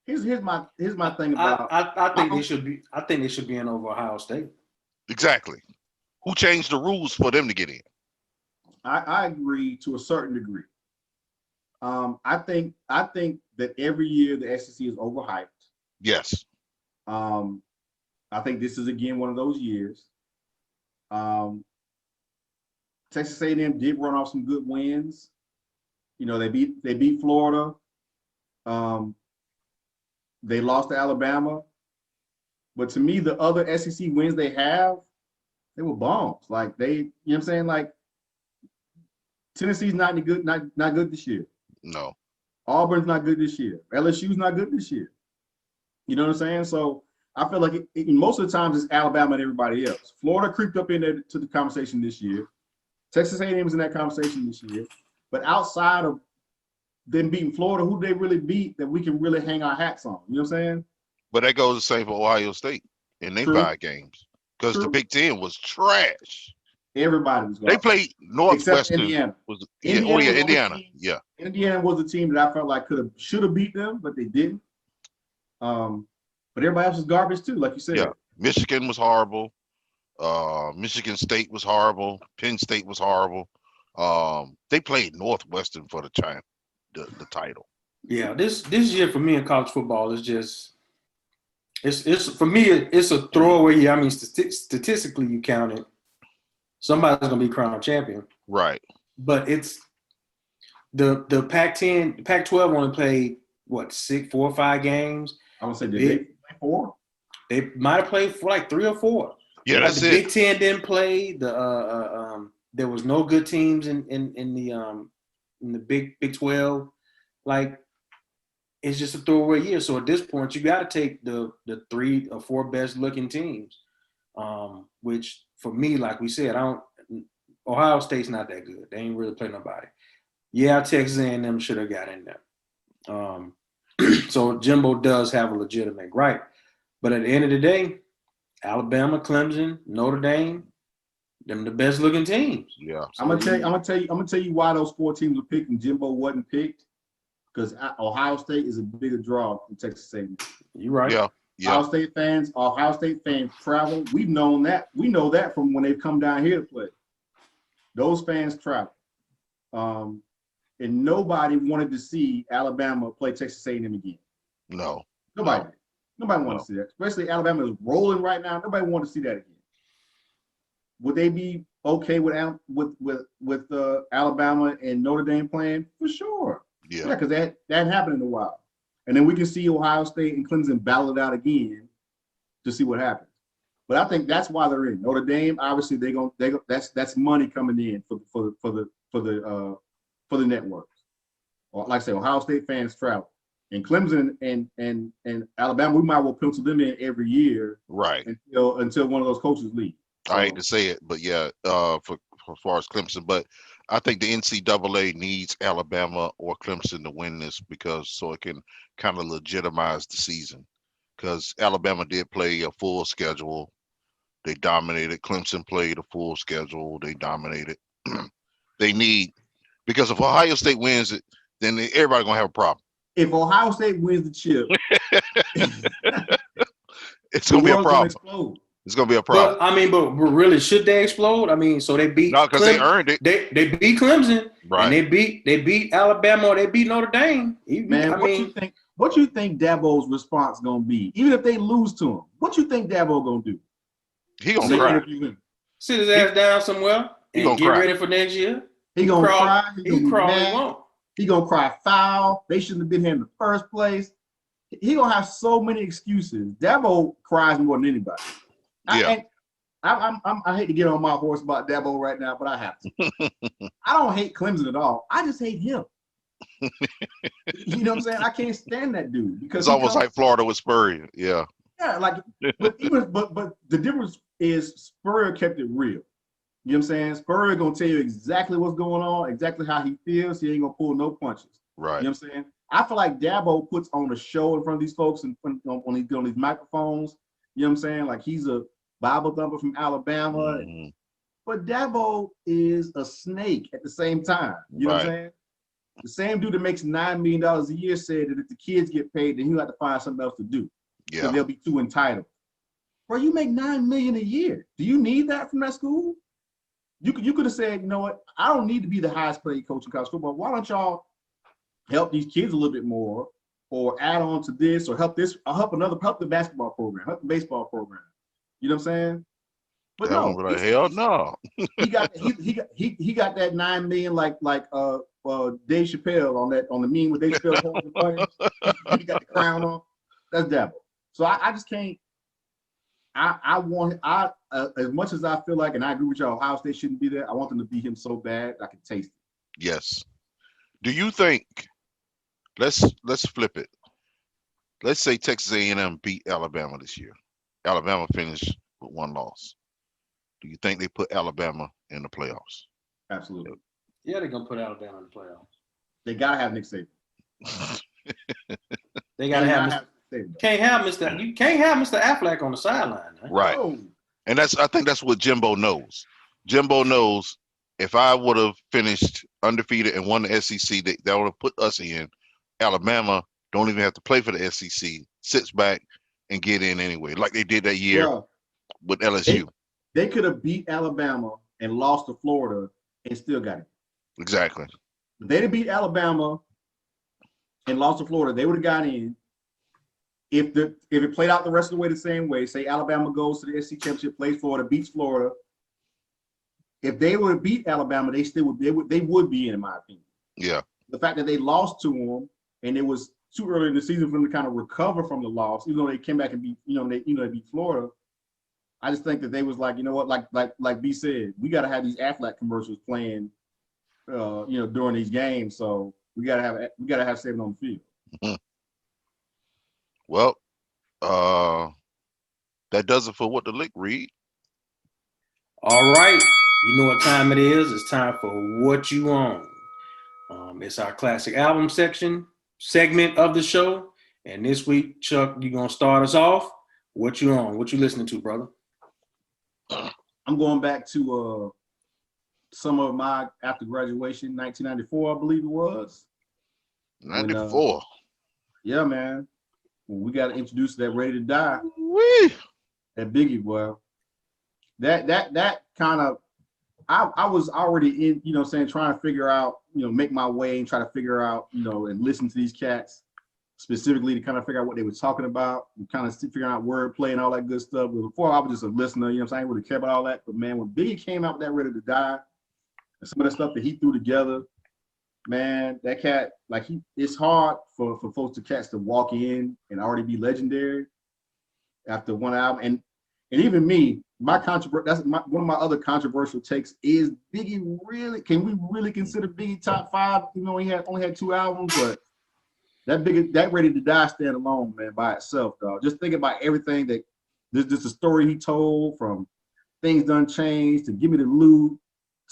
Here's my thing about. I think they should be. I think they should be in over Ohio State. Exactly. Who changed the rules for them to get in? I agree to a certain degree. I think that every year the SEC is overhyped. Yes. I think this is again one of those years. Texas A&M did run off some good wins. They beat Florida. They lost to Alabama. But to me, the other SEC wins they were bombs. Like what I'm saying? Like Tennessee's not any good, not good this year. No. Auburn's not good this year. LSU's not good this year. You know what I'm saying? So I feel like most of the times it's Alabama and everybody else. Florida creeped up into the conversation this year. Texas A&M was in that conversation this year. But outside of them beating Florida, who they really beat that we can really hang our hats on? You know what I'm saying? But that goes the same for Ohio State in their 5 games. Because the Big Ten was trash. Everybody was They played Northwestern. Except Indiana. Indiana. Yeah. Indiana was a team that I felt like should have beat them, but they didn't. But everybody else was garbage too, like you said. Yeah. Michigan was horrible. Michigan State was horrible. Penn State was horrible. They played Northwestern for the title. Yeah, this year for me in college football is just it's for me it's a throwaway year. I mean, statistically you count it, somebody's gonna be crowned champion. Right. But it's the Pac-10, the Pac-12 only played 4 or 5 games. I would say did they play 4? They might have played for like 3 or 4. Yeah, like that's the it. Big Ten didn't play. There was no good teams in the Big 12. Like it's just a throwaway year. So at this point, you got to take the 3 or 4 best looking teams. Which for me, like we said, Ohio State's not that good. They ain't really play nobody. Yeah, Texas A&M should have got in there. So Jimbo does have a legitimate right. But at the end of the day, Alabama, Clemson, Notre Dame, them the best looking teams. Yeah. I'm gonna tell you why those 4 teams were picked and Jimbo wasn't picked. Because Ohio State is a bigger draw than Texas A&M. You're right. Yeah. Ohio State fans travel. We've known that. We know that from when they've come down here to play. Those fans travel. And nobody wanted to see Alabama play Texas A&M again. No. Nobody. No. Nobody wanted to see that. Especially Alabama is rolling right now. Nobody wanted to see that again. Would they be okay with Alabama and Notre Dame playing? For sure. Yeah. Yeah, because that happened in a while. And then we can see Ohio State and Clemson battle it out again to see what happens. But I think that's why they're in. Notre Dame, obviously, that's money coming in for the networks. Or like I say, Ohio State fans travel. And Clemson and Alabama, we might well pencil them in every year, Right. Until one of those coaches leave. So, I hate to say it, but yeah, for as far as Clemson, but I think the NCAA needs Alabama or Clemson to win this because so it can kind of legitimize the season. Because Alabama did play a full schedule, they dominated. Clemson played a full schedule, they dominated. They need because if Ohio State wins it, then everybody's gonna have a problem. if Ohio State wins the chip, It's gonna be a problem. Explode. It's gonna be a problem. But I mean, but really, should they explode? I mean, so they beat No, because they earned it. They beat Clemson, Right. and they beat Alabama, or they beat Notre Dame. Man, what you think Dabo's response gonna be? Even if they lose to him, what you think Dabo gonna do? He gonna cry. Sit his ass down somewhere and get ready for next year. He gonna cry. He crawl. Won't. He gonna cry foul. They shouldn't have been here in the first place. He gonna have so many excuses. Dabo cries more than anybody. Yeah. I hate to get on my horse about Dabo right now, but I have to. I don't hate Clemson at all. I just hate him. You know what I'm saying? I can't stand that dude because it's almost like Florida with Spurrier. Yeah. Yeah, like but the difference is Spurrier kept it real. You know what I'm saying? Spurrier gonna tell you exactly what's going on, exactly how he feels. He ain't gonna pull no punches. Right. You know what I'm saying? I feel like Dabo puts on a show in front of these folks and on these microphones. You know what I'm saying? Like he's a Bible thumper from Alabama. Mm-hmm. But Dabo is a snake at the same time. You know what I'm saying? The same dude that makes $9 million a year said that if the kids get paid, then he'll have to find something else to do. Yeah. So they'll be too entitled. Bro, you make $9 million a year. Do you need that from that school? You could have said, you know what? I don't need to be the highest paid coach in college football. Why don't y'all help these kids a little bit more, or add on to this, or help this, or help the basketball program, help the baseball program. You know what I'm saying? But that no, like, hell no. he got that $9 million like Dave Chappelle on the meme with Dave Chappelle holding the money. He got the crown on. That's Dabo. So I just can't. As much as I feel like, and I agree with y'all, Ohio State shouldn't be there. I want them to beat him so bad I can taste it. Yes. Do you think? Let's flip it. Let's say Texas A&M beat Alabama this year. Alabama finished with 1 loss. Do you think they put Alabama in the playoffs? Absolutely. Yeah, they're gonna put Alabama in the playoffs. They gotta have Nick Saban. They gotta have. You can't have Mr. Affleck on the sideline. Right. Oh. And I think that's what Jimbo knows. Jimbo knows if I would have finished undefeated and won the SEC, that would have put us in. Alabama don't even have to play for the SEC, sits back and get in anyway, like they did that year with LSU. They could have beat Alabama and lost to Florida and still got it. Exactly. If they'd have beat Alabama and lost to Florida, they would have got in. If it played out the rest of the way the same way, say Alabama goes to the SEC championship, plays Florida, beats Florida. If they would have beat Alabama, they would be in my opinion. Yeah. The fact that they lost to them and it was too early in the season for them to kind of recover from the loss, even though they came back and beat, they beat Florida. I just think that they was like, you know what, like B said, we got to have these Aflac commercials playing, during these games. So we got to have Saban on the field. Mm-hmm. Well, that does it for What the Lick, Reed. All right. You know what time it is. It's time for What You Own. It's our classic album section. segment of the show. And this week, Chuck, you're gonna start us off. What you on? What you listening to, brother? I'm going back to some of my after graduation, 1994, I believe it was. 94. Yeah, man. When we got introduced to that Ready to Die, Wee. that Biggie, well, that kind of, I was already in, you know, saying trying to figure out, you know, make my way and try to figure out, you know, and listen to these cats specifically to kind of figure out what they were talking about and kind of figuring out wordplay and all that good stuff. But before I was just a listener, you know what I'm saying? I didn't really care about all that. But man, when Biggie came out with that Ready to Die and some of the stuff that he threw together, man, that cat, like it's hard for folks to walk in and already be legendary after one album. And even me, one of my other controversial takes is Biggie really, can we really consider Biggie top 5? You know, he only had 2 albums, but that Ready to Die stand alone, man, by itself, dog. Just think about everything that this the story he told, from Things Done Changed to Give Me the Loot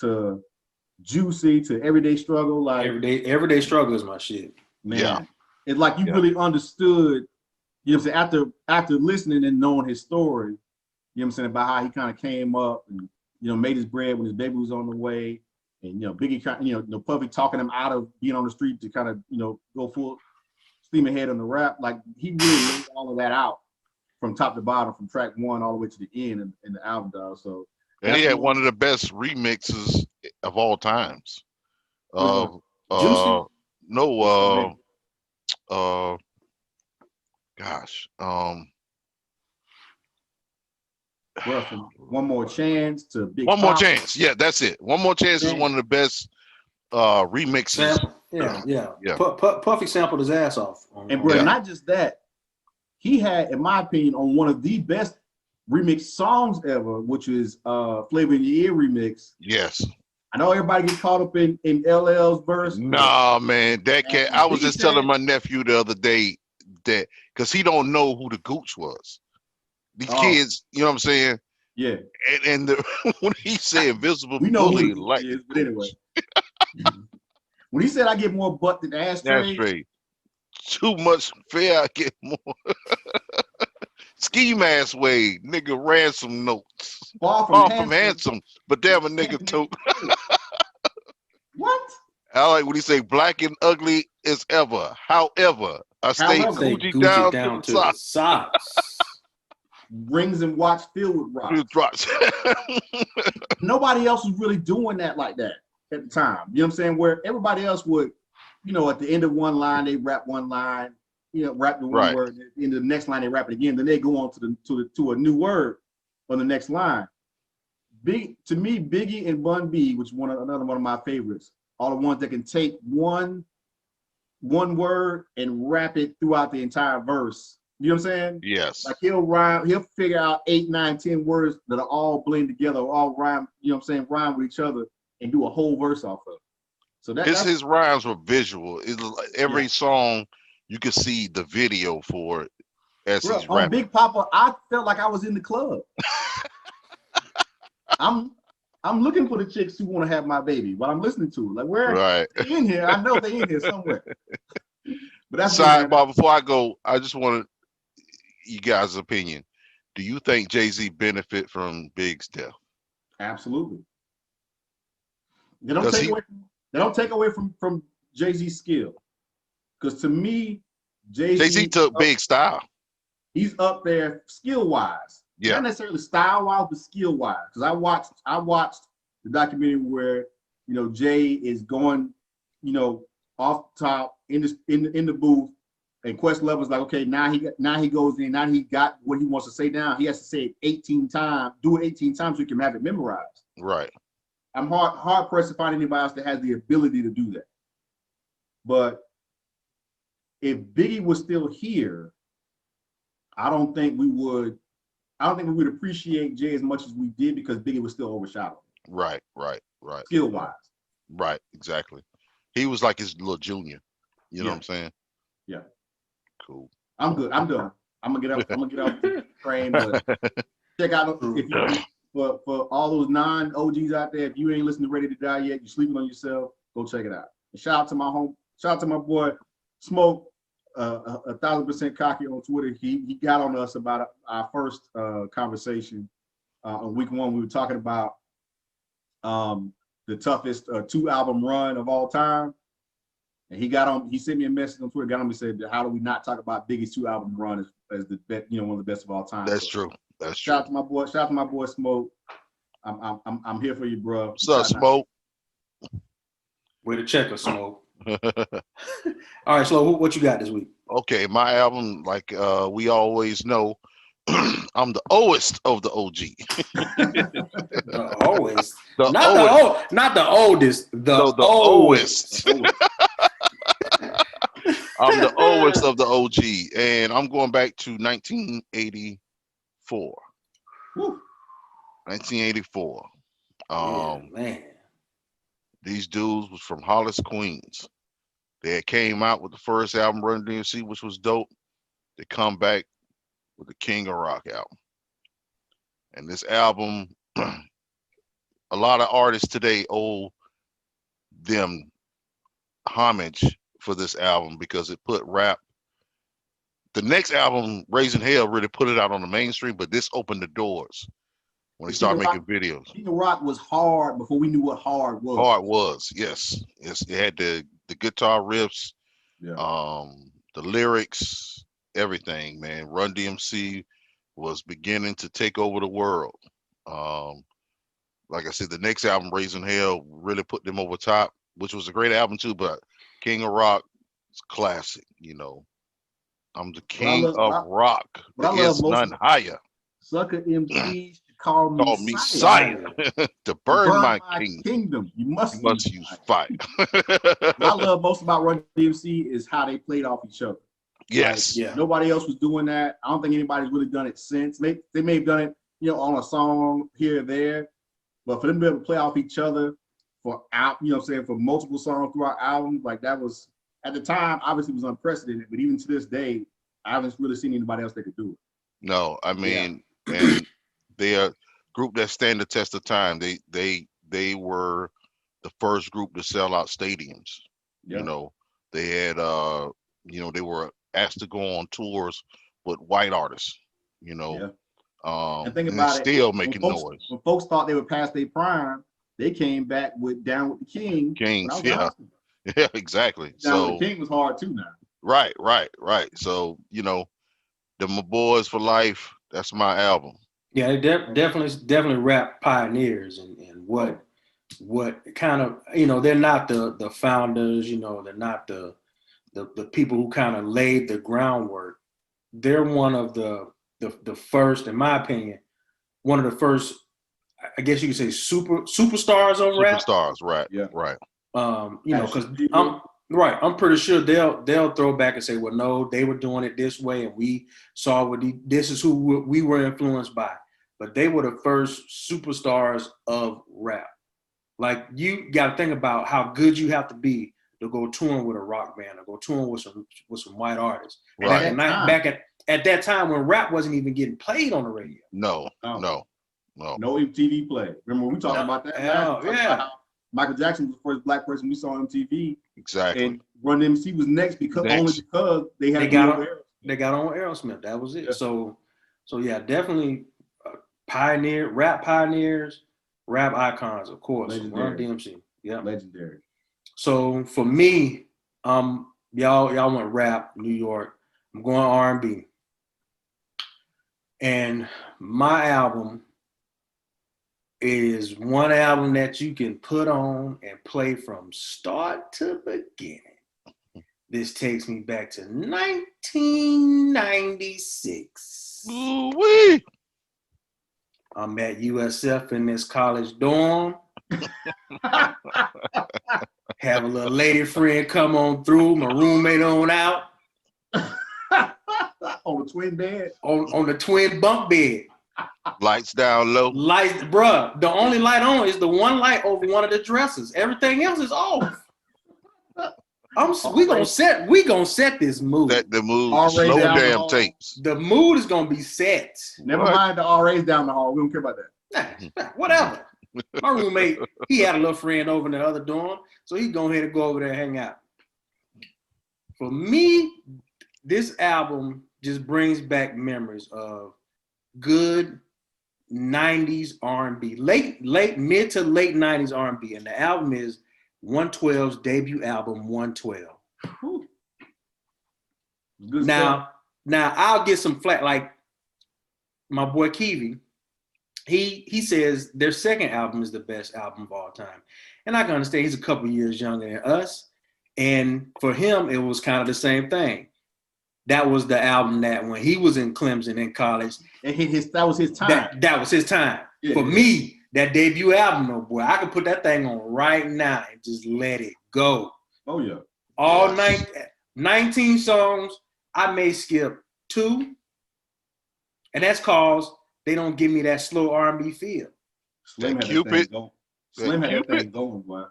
to Juicy to Everyday Struggle. Like everyday struggle is my shit. Man, Yeah. it's like you really understood, you know what I'm saying, after listening and knowing his story, you know what I'm saying, about how he kind of came up and, you know, made his bread when his baby was on the way. And, you know, Biggie, you know, Puffy talking him out of being on the street to kind of, you know, go full steam ahead on the rap. Like, he really laid all of that out from top to bottom, from track 1 all the way to the end in the album, dog. So, And he had one of the best remixes of all times. Juicy? No, Well, from One More Chance to Big One More Papa. Chance. Yeah, that's it. One More Chance is one of the best remixes. Yeah. Puffy sampled his ass off. And bro, not just that, he had, in my opinion, on one of the best remix songs ever, which is Flavor in Your Ear remix. Yes. I know everybody gets caught up in LL's verse. Nah, man, that cat. I was just telling my nephew the other day that, because he don't know who the Gooch was. These kids, you know what I'm saying? Yeah. And when he said Invisible we know Bully, who like is, but anyway. When he said I get more butt than ashtray. Too much fair, I get more. Ski mask Wade, nigga, ransom notes. Far from handsome, but damn a nigga tote. What? I like when he say black and ugly as ever. However, I stay Gucci down to the socks. Rings and watch filled with rocks. Nobody else was really doing that like that at the time. You know what I'm saying? Where everybody else would, you know, at the end of one line, they rap one line, you know, rap the one word, in the next line they rap it again, then they go on to a new word on the next line. To me, Biggie and Bun B, which is another one of my favorites, are the ones that can take one word and wrap it throughout the entire verse. You know what I'm saying? Yes. Like he'll figure out 8, 9, 10 words that are all blend together, all rhyme, you know what I'm saying, rhyme with each other and do a whole verse off of it. So his rhymes were visual. It's like every song you could see the video for it as he's rapping. On Big Papa, I felt like I was in the club. I'm looking for the chicks who want to have my baby while I'm listening to it. Like, where they in here? I know they in here somewhere. But that's sidebar. Before I go, I just wanted you guys' opinion. Do you think Jay-Z benefit from Big's death? Absolutely. They don't take away from Jay-Z's skill. Because to me, Jay-Z took Big style. He's up there skill-wise. Yeah. Not necessarily style-wise, but skill-wise. Because I watched the documentary where, you know, Jay is going, you know, off top in the booth, and Questlove was like, okay, now he goes in, now he got what he wants to say down. He has to say it 18 times, do it 18 times so he can have it memorized. Right. I'm hard pressed to find anybody else that has the ability to do that. But if Biggie was still here, I don't think we would appreciate Jay as much as we did, because Biggie was still overshadowed. Right. Skill wise. Right, exactly. He was like his little junior. You know what I'm saying? Yeah. Cool. I'm good. I'm done. I'm gonna get off the train, but check out for all those non-OGs out there. If you ain't listening to Ready to Die yet, you're sleeping on yourself, go check it out. And shout out to my boy Smoke, 1,000% cocky on Twitter. He got on us about our first conversation on week 1. We were talking about the toughest 2-album run of all time. And he sent me a message on Twitter, got on me, said, how do we not talk about Biggie's 2-album run as the best, one of the best of all time? That's true. That's true. Shout out to my boy Smoke. I'm here for you, bro. What's up, Smoke? Way to check us, Smoke. All right, so what you got this week? Okay, my album, like we always know, I'm the oldest of the OG. The oldest. The Not oldest. not the oldest. The oldest. I'm the oldest of the OG, and I'm going back to 1984. Woo. 1984. Man. These dudes was from Hollis, Queens. They had came out with the first album, Run DMC, which was dope. They come back with the King of Rock album. And this album, a lot of artists today owe them homage for this album because it put rap. The next album, Raising Hell, really put it out on the mainstream, but this opened the doors when they started making videos. King of Rock was hard before we knew what hard was. Hard was, yes. It had the guitar riffs, the lyrics, everything, man. Run DMC was beginning to take over the world. Like I said, the next album, Raising Hell, really put them over top, which was a great album too, but King of Rock is classic, I'm the king of rock. There is none higher. Sucker MC call me sire. To burn my kingdom. You must use fire. What I love most about Run DMC is how they played off each other. Yes. Like, nobody else was doing that. I don't think anybody's really done it since. They may have done it, on a song here or there, but for them to be able to play off each other for for multiple songs throughout albums, like that was at the time obviously was unprecedented. But even to this day, I haven't really seen anybody else that could do it. No, I mean, and they're a group that stand the test of time. They were the first group to sell out stadiums. Yeah. They had they were asked to go on tours with white artists. And think about it, still making noise. When folks thought they were past their prime, they came back with Down with the King. Kings, yeah, exactly. Down with the King was hard too now. Right. So them my boys for life. That's my album. Yeah, they definitely rap pioneers and what kind of they're not the founders. They're not the people who kind of laid the groundwork. They're one of the first, in my opinion, one of the first, I guess you could say, superstars on rap. Superstars, right? Yeah, right. Because I'm pretty sure they'll throw back and say, well, no, they were doing it this way, and we saw this is who we were influenced by. But they were the first superstars of rap. Like, you got to think about how good you have to be to go touring with a rock band or go touring with some white artists. Right. Back at that time when rap wasn't even getting played on the radio. No. No MTV play. Remember we talked about that? Yeah. Michael Jackson was the first black person we saw on MTV. Exactly. And Run DMC was next because they got on Aerosmith. That was it. Yeah. So yeah, definitely rap pioneers, rap icons, of course. Run DMC. Yeah. Legendary. So for me, y'all went rap, New York. I'm going R&B. And my album is one album that you can put on and play from start to beginning. This takes me back to 1996. Ooh-wee. I'm at USF in this college dorm. Have a little lady friend come on through, my roommate on out. On the twin bed? On the twin bunk bed. Lights down low. Lights, bruh. The only light on is the one light over one of the dressers. Everything else is off. We gonna set this mood. Set the mood. Slow damn tapes. The mood is gonna be set. Never mind the RAs down the hall. We don't care about that. Whatever. My roommate, he had a little friend over in the other dorm, so he go ahead and go over there and hang out. For me, this album just brings back memories of good 90s R&B, mid to late 90s R&B, and the album is 112's debut album, 112. Good stuff. Now I'll get some flack. Like my boy Kiwi, he says their second album is the best album of all time, and I can understand he's a couple years younger than us, and for him it was kind of the same thing. That was the album that when he was in Clemson in college, and that was his time. That was his time. Yeah, for me, that debut album, though, boy, I could put that thing on right now and just let it go. Oh yeah. All night, 19 songs. I may skip 2, and that's cause they don't give me that slow R&B feel. Slim had Cupid. Slim had that thing going, boy.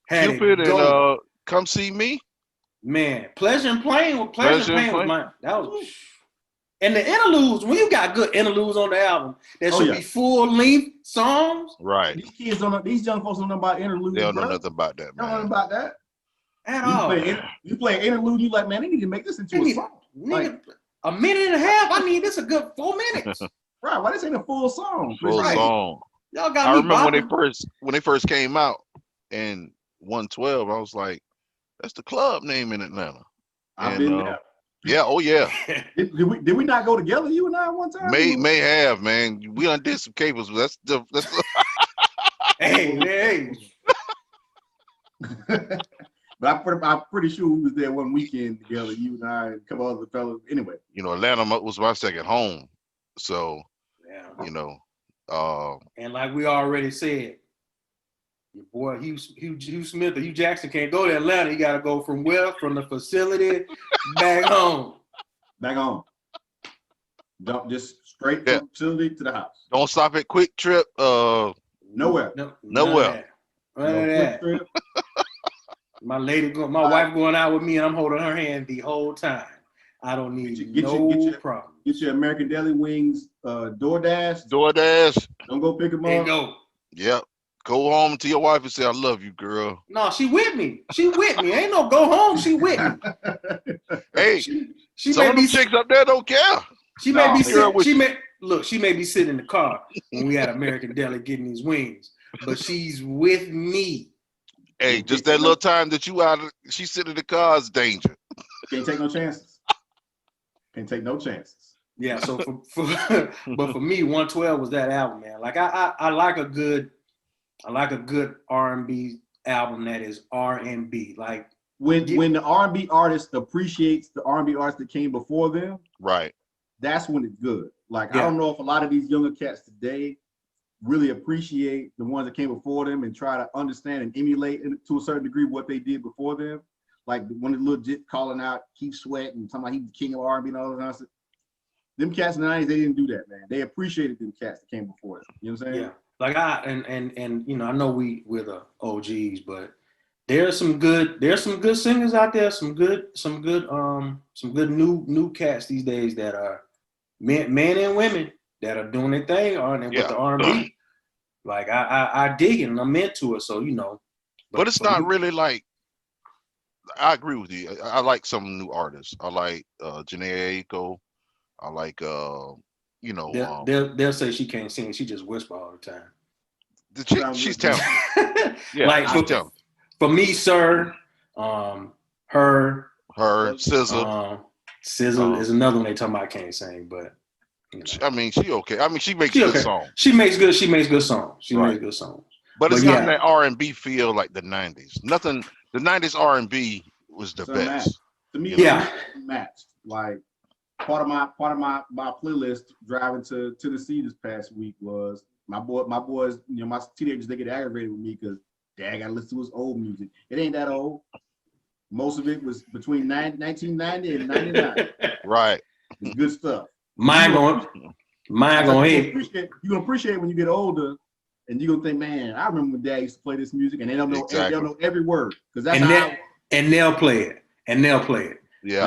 Cupid and Come See Me. Man, Pleasure and Pain was mine. That was, and the interludes. When you got good interludes on the album, that should be full length songs. Right. These young folks don't know about interludes. They don't know nothing about that, man. They don't know about that at all. You play interlude, you like, man, they need to make this into a song. A minute and a half. I need this a good 4 minutes. Right? Why this ain't a full song? Full song. Y'all got I me remember when they first came out in 112. I was like, that's the club name in Atlanta. I've been there. Yeah, oh yeah. Did we not go together, you and I, one time? May have, man. We undid some cables. That's hey. But I'm pretty sure we was there one weekend together, you and I and a couple other fellas. Anyway. Atlanta was my second home. So, and like we already said, your boy Hugh Smith or Hugh Jackson can't go to Atlanta. He got to go from the facility back home. Back home. Just straight from the facility to the house. Don't stop at Quick Trip. Nowhere. Nowhere. None of that. My wife going out with me, and I'm holding her hand the whole time. I don't need no problem. Get your American Deli Wings DoorDash. Don't go pick them up. Go. Yep. Go home to your wife and say, I love you, girl. No, she with me. Ain't no go home. She with me. Hey, some of them chicks up there don't care. She may be sitting in the car when we had American Deli getting these wings, but she's with me. Hey, just that little time that she sit in the car is danger. Can't take no chances. Can't take no chances. Yeah, so but for me, 112 was that album, man. Like I like a good R&B album that is R&B. Like when the R&B artist appreciates the R&B artist that came before them, right? That's when it's good. Like I don't know if a lot of these younger cats today really appreciate the ones that came before them and try to understand and emulate to a certain degree what they did before them. Like when the little jit calling out Keith Sweat and talking about he's the king of R&B and all that nonsense. Them cats in the 90s, they didn't do that, man. They appreciated them cats that came before them. You know what I'm saying? Yeah. Like I know we're the OGs, but there's some good singers out there, some good new cats these days that are men and women that are doing their thing with the R&B. Like I dig it and I'm into it, so But it's not really like. I agree with you. I like some new artists. I like Janae Aiko. I like they'll say she can't sing. She just whisper all the time. The chick, she's talented. Yeah, like for me, sir, her SZA. SZA is another one they talking about can't sing, but I mean, she okay. I mean, she makes good songs. She makes good songs. Makes good songs. But it's not that R&B feel like the 90s. Nothing. The 90s R&B was the best. To me, matched. Like part of my playlist driving to Tennessee this past week was my boys. My teenagers, they get aggravated with me because Dad got to listen to his old music. It ain't that old. Most of it was between 1990 and 99. Right. It's good stuff. Mine going hit. You're gonna appreciate when you get older, and you're gonna think, man, I remember when Dad used to play this music, and they don't know they don't know every word because that's and they'll play it. Yeah.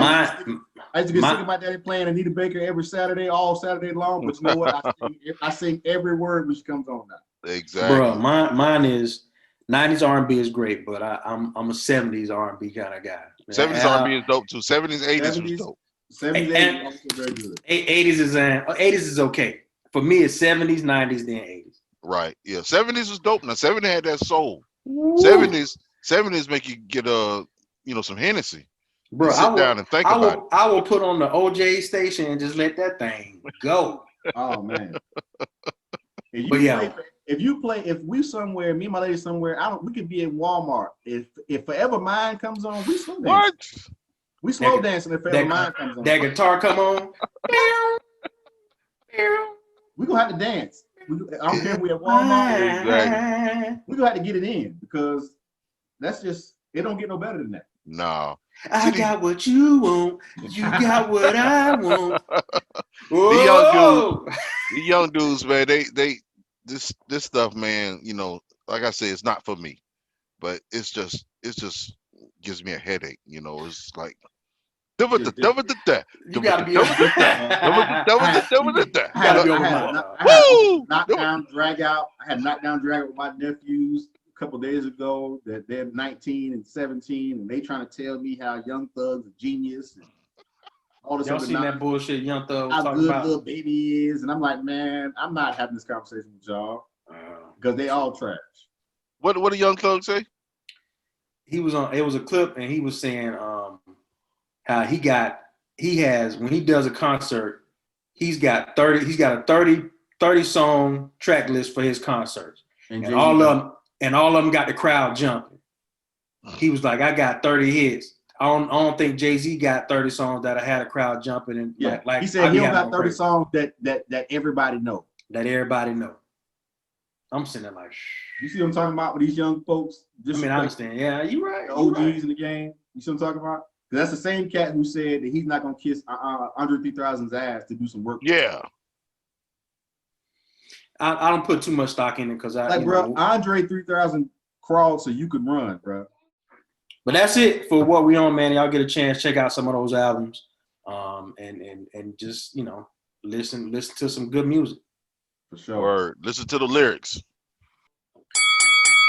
I used to get sick of my daddy playing Anita Baker every Saturday, all Saturday long. But you know what? I sing every word which comes on now. Exactly. Bro, mine is 90s R&B is great, but I'm a 70s R&B kind of guy. 70s R&B is dope too. 70s, 80s was 70s, dope. 70s, 80s And also very good. 80s is okay. For me, it's 70s, 90s, then 80s. Right. Yeah. 70s was dope. Now 70 had that soul. Woo. 70s make you get some Hennessy. Bro, And sit down and think about it. I will put on the OJ station and just let that thing go. Oh man. But yeah. If we somewhere, me and my lady somewhere, we could be at Walmart. If Forever Mine comes on, we slow dance. What? We slow dancing if Forever Mine comes on. That guitar come on. We're gonna have to dance. I don't care if we're at Walmart. Exactly. We're gonna have to get it in because that's just it don't get no better than that. No. I got what you want. You got what I want. The young dudes, man, this stuff, man, like I said, it's not for me. But it's just gives me a headache, It's like You gotta be able to. You gotta be knockdown drag out. I had knockdown drag out with my nephews a couple days ago that they're 19 and 17 and they trying to tell me how Young Thug's a genius and all this. Y'all seen that bullshit Young Thug was how talking good about? little baby is, and I'm like, man, I'm not having this conversation with y'all because they all trash. What did Young Thug say? It was a clip and he was saying how when he does a concert, he's got a 30 song track list for his concerts. And all of them got the crowd jumping. He was like, I got 30 hits. I don't think Jay-Z got 30 songs that I had a crowd jumping and like he said he don't got 30 songs that everybody know. That everybody know. I'm sitting there like, you see what I'm talking about with these young folks? I understand. Yeah, you're right. The OGs in the game. You see what I'm talking about? Because that's the same cat who said that he's not gonna kiss Andre 3000's ass to do some work. Yeah. I don't put too much stock in it because Andre 3000 crawled so you could run, bro. But that's it for what we on, man. Y'all get a chance, check out some of those albums, and just listen to some good music. For sure. Or listen to the lyrics.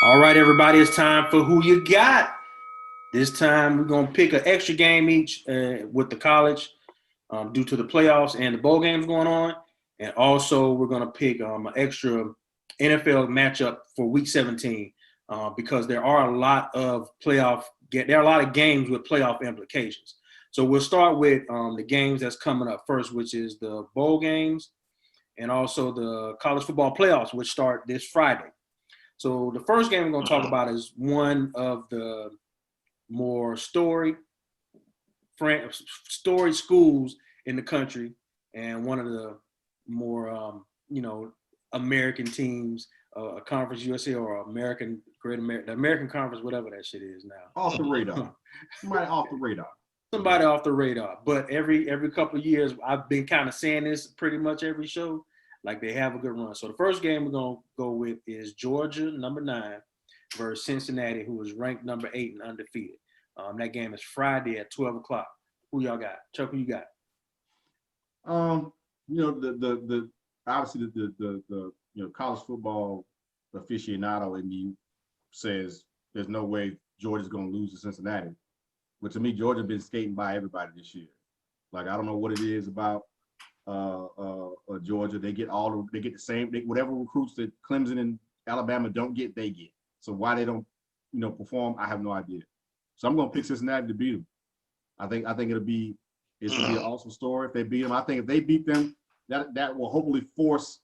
All right, everybody, it's time for Who You Got. This time we're gonna pick an extra game each with the college due to the playoffs and the bowl games going on, and also we're gonna pick an extra NFL matchup for Week 17 because there are a lot of games with playoff implications. So we'll start with the games that's coming up first, which is the bowl games and also the college football playoffs, which start this Friday. So the first game we're going to talk about is one of the more storied schools in the country and one of the more, American teams, Conference USA or the American Conference, whatever that shit is now. Off the radar. Somebody off the radar. Somebody off the radar. But every couple of years, I've been kind of saying this pretty much every show, like they have a good run. So the first game we're going to go with is Georgia, number 9, versus Cincinnati, who is ranked number 8 and undefeated. That game is Friday at 12 o'clock. Who y'all got? Chuck, who you got? The obviously the college football aficionado in me says there's no way Georgia's going to lose to Cincinnati. But to me, Georgia's been skating by everybody this year. Like, I don't know what it is about Georgia. They get the same, whatever recruits that Clemson and Alabama don't get, they get. So why they don't, perform, I have no idea. So I'm going to pick Cincinnati to beat them. I think it'll be an awesome story if they beat them. I think if they beat them, that will hopefully force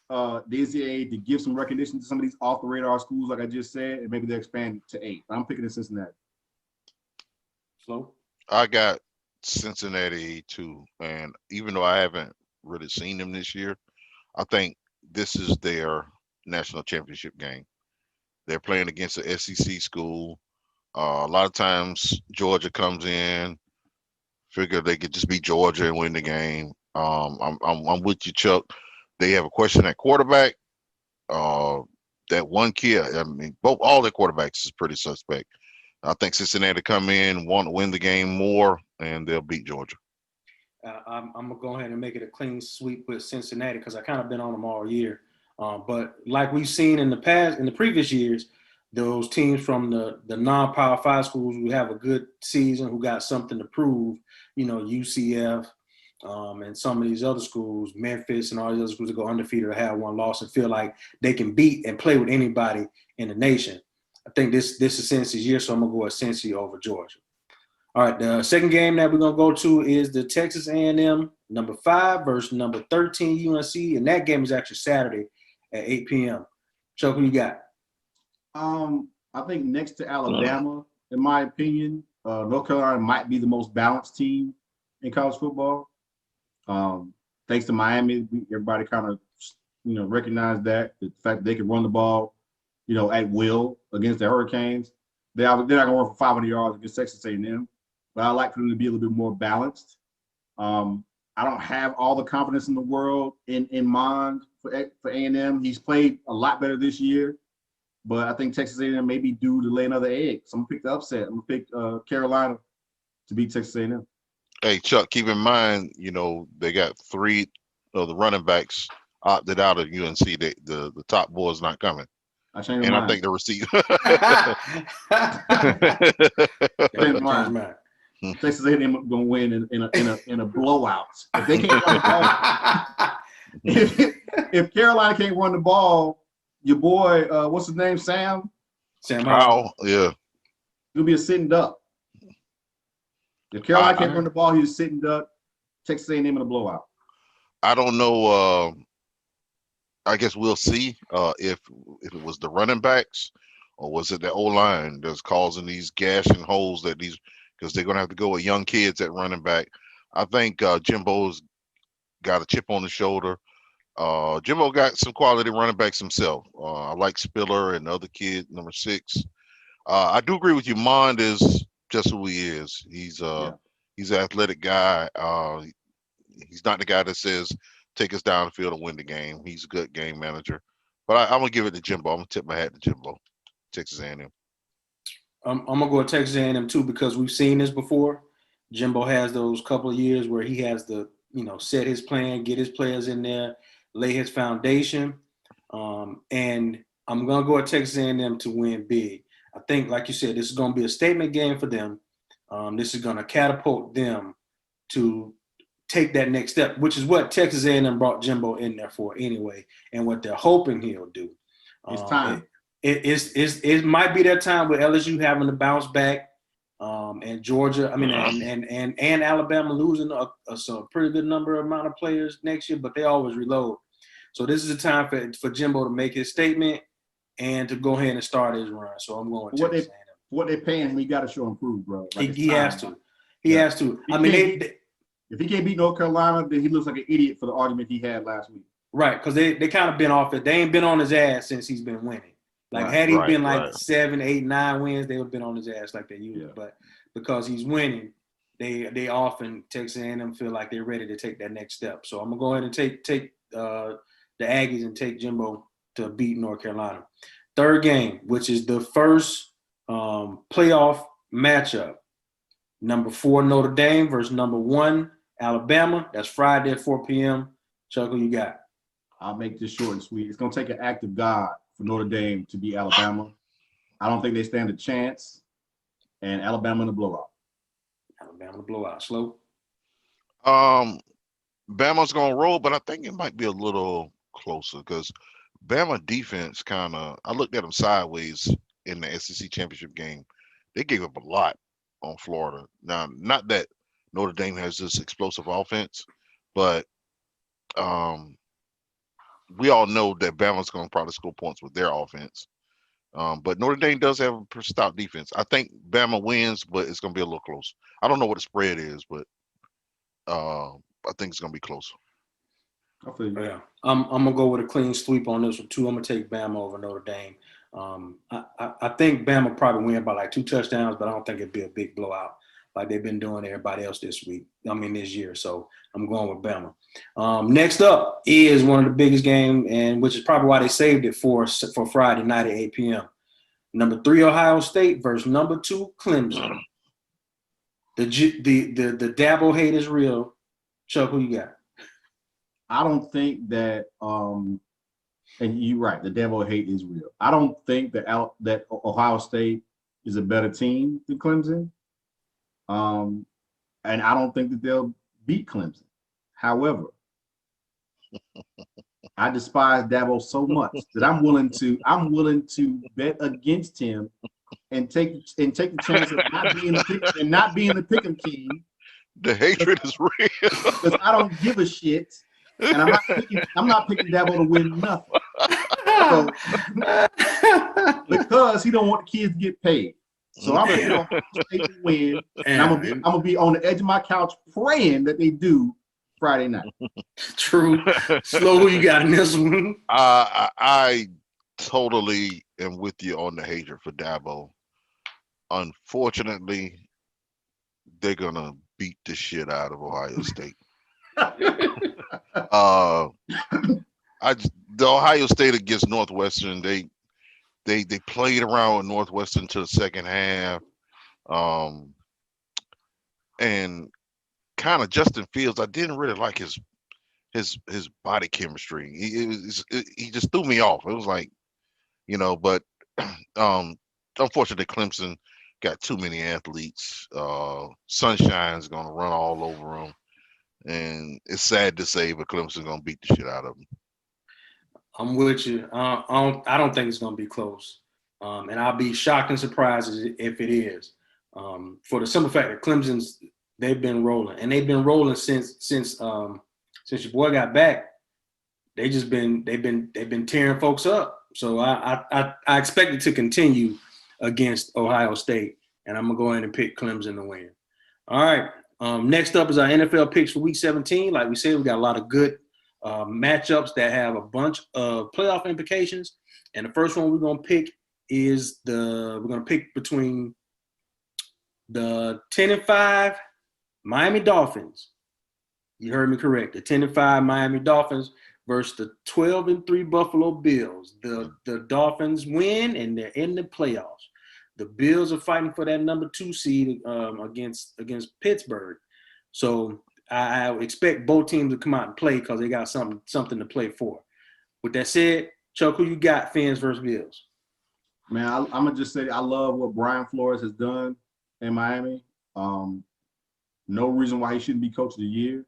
the NCAA to give some recognition to some of these off the radar schools, like I just said, and maybe they'll expand to 8. I'm picking in Cincinnati. So I got Cincinnati too, and even though I haven't really seen them this year, I think this is their national championship game. They're playing against an SEC school. A lot of times Georgia comes in, figure they could just beat Georgia and win the game. I'm with you, Chuck. They have a question at quarterback. That one kid, all their quarterbacks is pretty suspect. I think Cincinnati come in, want to win the game more, and they'll beat Georgia. I'm going to go ahead and make it a clean sweep with Cincinnati because I kind of been on them all year. But like we've seen in the previous years, those teams from the non-power 5 schools who have a good season, who got something to prove, UCF and some of these other schools, Memphis and all these other schools that go undefeated or have one loss and feel like they can beat and play with anybody in the nation. I think this is Cincy's year, so I'm going to go with Cincy over Georgia. All right, the second game that we're going to go to is the Texas A&M number 5 versus number 13 UNC, and that game is actually Saturday at 8 p.m. Chuck, who you got? I think next to Alabama, in my opinion, North Carolina might be the most balanced team in college football. Thanks to Miami, everybody kind of, recognized that the fact that they can run the ball, at will against the Hurricanes. They're not going to run for 500 yards against Texas A&M, but I like for them to be a little bit more balanced. I don't have all the confidence in the world in mind for A&M. He's played a lot better this year. But I think Texas A&M may be due to lay another egg. So I'm going to pick the upset. I'm going to pick Carolina to beat Texas A&M. Hey, Chuck, keep in mind, they got 3 of the running backs opted out of UNC. The top boy's not coming. I changed and my I mind. think the receiver. Texas A&M going to win in a blowout. If they can't run the ball, if Carolina can't run the ball, your boy, what's his name, Sam Howell, yeah, he'll be a sitting duck. If Carolina can't run the ball, he's a sitting duck. Texas A&M in a blowout. I don't know. I guess we'll see if it was the running backs or was it the O-line that's causing these gashing holes because they're gonna have to go with young kids at running back. I think Jimbo's got a chip on the shoulder. Jimbo got some quality running backs himself. I like Spiller and the other kid, number 6. I do agree with you. Mond is just who he is. He's an athletic guy. He's not the guy that says take us down the field and win the game. He's a good game manager. But I'm gonna give it to Jimbo. I'm gonna tip my hat to Jimbo, Texas A&M. I'm gonna go with Texas A&M too because we've seen this before. Jimbo has those couple of years where he has to, set his plan, get his players in there, lay his foundation. And I'm gonna go with Texas A&M to win big. I think, like you said, this is gonna be a statement game for them. This is gonna catapult them to take that next step, which is what Texas A&M brought Jimbo in there for anyway, and what they're hoping he'll do. It's time. It might be that time with LSU having to bounce back, and Georgia, and Alabama losing a pretty good amount of players next year, but they always reload. So this is a time for Jimbo to make his statement and to go ahead and start his run. So I'm going with Texas A&M. What they're paying him, he got to show and prove, bro. He has to. He has to. If he can't beat North Carolina, then he looks like an idiot for the argument he had last week. Right, because they kind of been off it. They ain't been on his ass since he's been winning. Had he been 7, 8, 9 wins, they would have been on his ass like they usually. Yeah. But because he's winning, they often, Texas A&M feel like they're ready to take that next step. So I'm gonna go ahead and take the Aggies and take Jimbo to beat North Carolina. Third game, which is the first playoff matchup. Number 4 Notre Dame versus number 1 Alabama. That's Friday at 4 p.m. Chuck, who you got? I'll make this short and sweet. It's going to take an act of God for Notre Dame to beat Alabama. I don't think they stand a chance. And Alabama in the blowout. Alabama in the blowout. Slow? Bama's going to roll, but I think it might be a little closer because Bama defense I looked at them sideways in the SEC championship game. They gave up a lot on Florida. Now, not that Notre Dame has this explosive offense, but we all know that Bama's going to probably score points with their offense. But Notre Dame does have a stout defense. I think Bama wins, but it's going to be a little close. I don't know what the spread is, but I think it's going to be close. Yeah, I'm going to go with a clean sweep on this one, too. I'm going to take Bama over Notre Dame. I think Bama probably win by like 2 touchdowns, but I don't think it'd be a big blowout like they've been doing everybody else this year. So I'm going with Bama. Next up is one of the biggest games, and which is probably why they saved it for Friday night at 8 p.m. Number 3 Ohio State versus number 2 Clemson. The Dabo hate is real. Chuck, who you got? I don't think that And you're right, the Dabo hate is real. I don't think that Ohio State is a better team than Clemson. And I don't think that they'll beat Clemson. However, I despise Dabo so much that I'm willing to bet against him and take the chance of not being the pick'em king. The hatred is real. Because I don't give a shit, and I'm not picking Dabo to win nothing. So, because he don't want the kids to get paid. So I'm picking Ohio State to win, and I'm gonna be on the edge of my couch praying that they do Friday night. True. Slow, who you got in this one? I totally am with you on the hatred for Dabo. Unfortunately, they're gonna beat the shit out of Ohio State. The Ohio State against Northwestern, they played around with Northwestern to the second half, and kind of Justin Fields. I didn't really like his body chemistry. He just threw me off. It was like, but unfortunately, Clemson got too many athletes. Sunshine's gonna run all over them, and it's sad to say, but Clemson's gonna beat the shit out of them. I'm with you. I don't think it's gonna be close, and I'll be shocked and surprised if it is. For the simple fact that they've been rolling, and they've been rolling since your boy got back. They've been tearing folks up. So I expect it to continue against Ohio State, and I'm gonna go ahead and pick Clemson to win. All right. Next up is our NFL picks for Week 17. Like we said, we got a lot of good matchups that have a bunch of playoff implications. And the first one we're gonna pick is between the 10-5 Miami Dolphins. You heard me correct. The 10-5 Miami Dolphins versus the 12-3 Buffalo Bills. The Dolphins win and they're in the playoffs. The Bills are fighting for that number 2 seed against Pittsburgh. So I expect both teams to come out and play because they got something to play for. With that said, Chuck, who you got, Fins versus Bills? Man, I'm gonna just say I love what Brian Flores has done in Miami. No reason why he shouldn't be coach of the year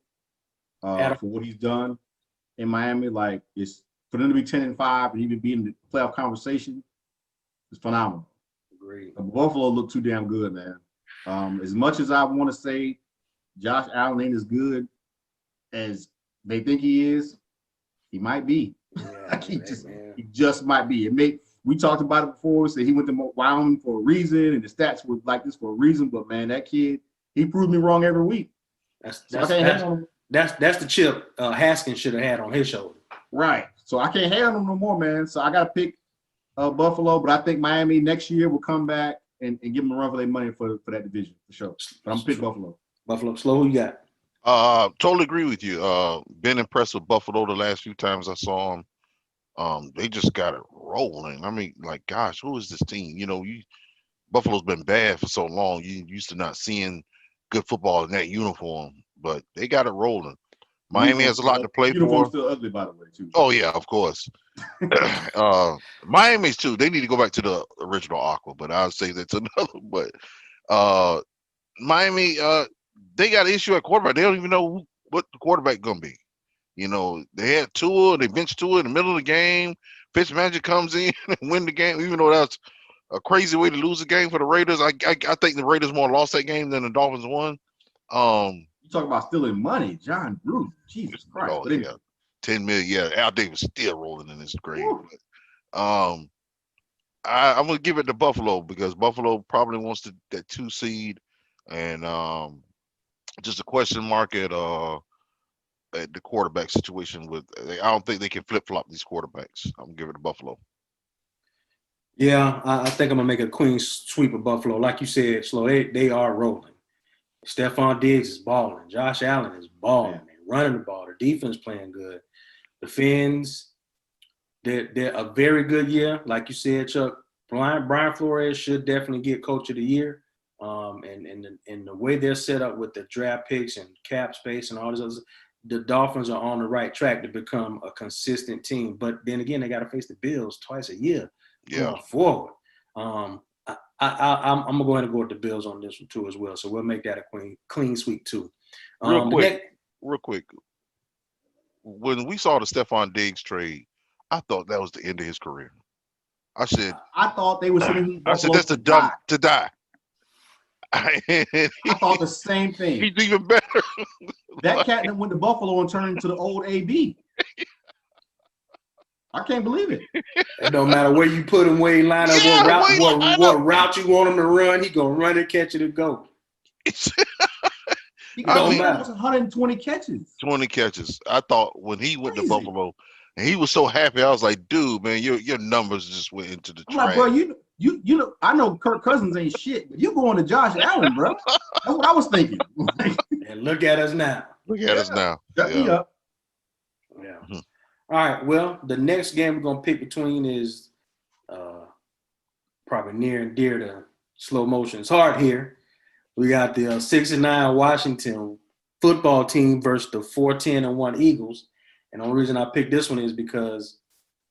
for what he's done in Miami. Like, it's for them to be 10-5 and even be in the playoff conversation is phenomenal. Great. Buffalo looked too damn good, man. As much as I want to say Josh Allen ain't as good as they think he is, he might be. Yeah, he just might be. We talked about it before. Said he went to Wyoming for a reason, and the stats were like this for a reason. But man, that kid, he proved me wrong every week. That's the chip Haskins should have had on his shoulder. Right. So I can't hate on him no more, man. So I got to pick Buffalo, but I think Miami next year will come back and give them a run for their money for that division for sure. But I'm gonna pick Buffalo. Buffalo, slow. Who you got? Totally agree with you. Been impressed with Buffalo the last few times I saw them. They just got it rolling. I mean, like, gosh, who is this team? Buffalo's been bad for so long. You used to not seeing good football in that uniform, but they got it rolling. Miami has a lot to play for. Uniform's still ugly, by the way, too. Oh yeah, of course. Miami's too. They need to go back to the original aqua, but I'll say that's another. But Miami, they got an issue at quarterback. They don't even know what the quarterback gonna be. They had Tua, they benched Tua in the middle of the game. Fitzmagic comes in and win the game, even though that's a crazy way to lose the game for the Raiders. I think the Raiders more lost that game than the Dolphins won. You talk about stealing money, John Bruce. Jesus Christ. Oh, yeah. 10 million. Yeah, Al Davis still rolling in his grave. I'm gonna give it to Buffalo because Buffalo probably wants that 2 seed, and just a question mark at the quarterback situation. I don't think they can flip flop these quarterbacks. I'm gonna give it to Buffalo. Yeah, I think I'm gonna make a clean sweep of Buffalo. Like you said, Slow, they are rolling. Stephon Diggs is balling. Josh Allen is balling, man, running the ball. The defense playing good. The Fins, they're a very good year. Like you said, Chuck, Brian Flores should definitely get Coach of the Year. And the way they're set up with the draft picks and cap space and all this other, the Dolphins are on the right track to become a consistent team. But then again, they got to face the Bills twice a year going forward. I'm gonna go ahead and go with the Bills on this one too as well. So we'll make that a clean sweep too. Real quick. When we saw the Stephon Diggs trade, I thought that was the end of his career. I said, I thought they were sending I said, that's the dumb to die. I thought the same thing. He's even better. That cat that went to Buffalo and turned into the old AB. I can't believe it. It don't matter where you put him, where he line up, what route you want him to run, he gonna run it, catch it, and go. He got almost 120 catches. 20 catches. I thought when he went to Buffalo, and he was so happy. I was like, dude, man, your numbers just went into the trash. I'm like, bro, you know, I know Kirk Cousins ain't shit, but you going to Josh Allen, bro. That's what I was thinking. And look at us now. Look at us now. Shut me up. Yeah. All right. Well, the next game we're gonna pick between is probably near and dear to slow motion's heart here. We got the 6-9 Washington football team versus the 4-10-1 Eagles. And the only reason I picked this one is because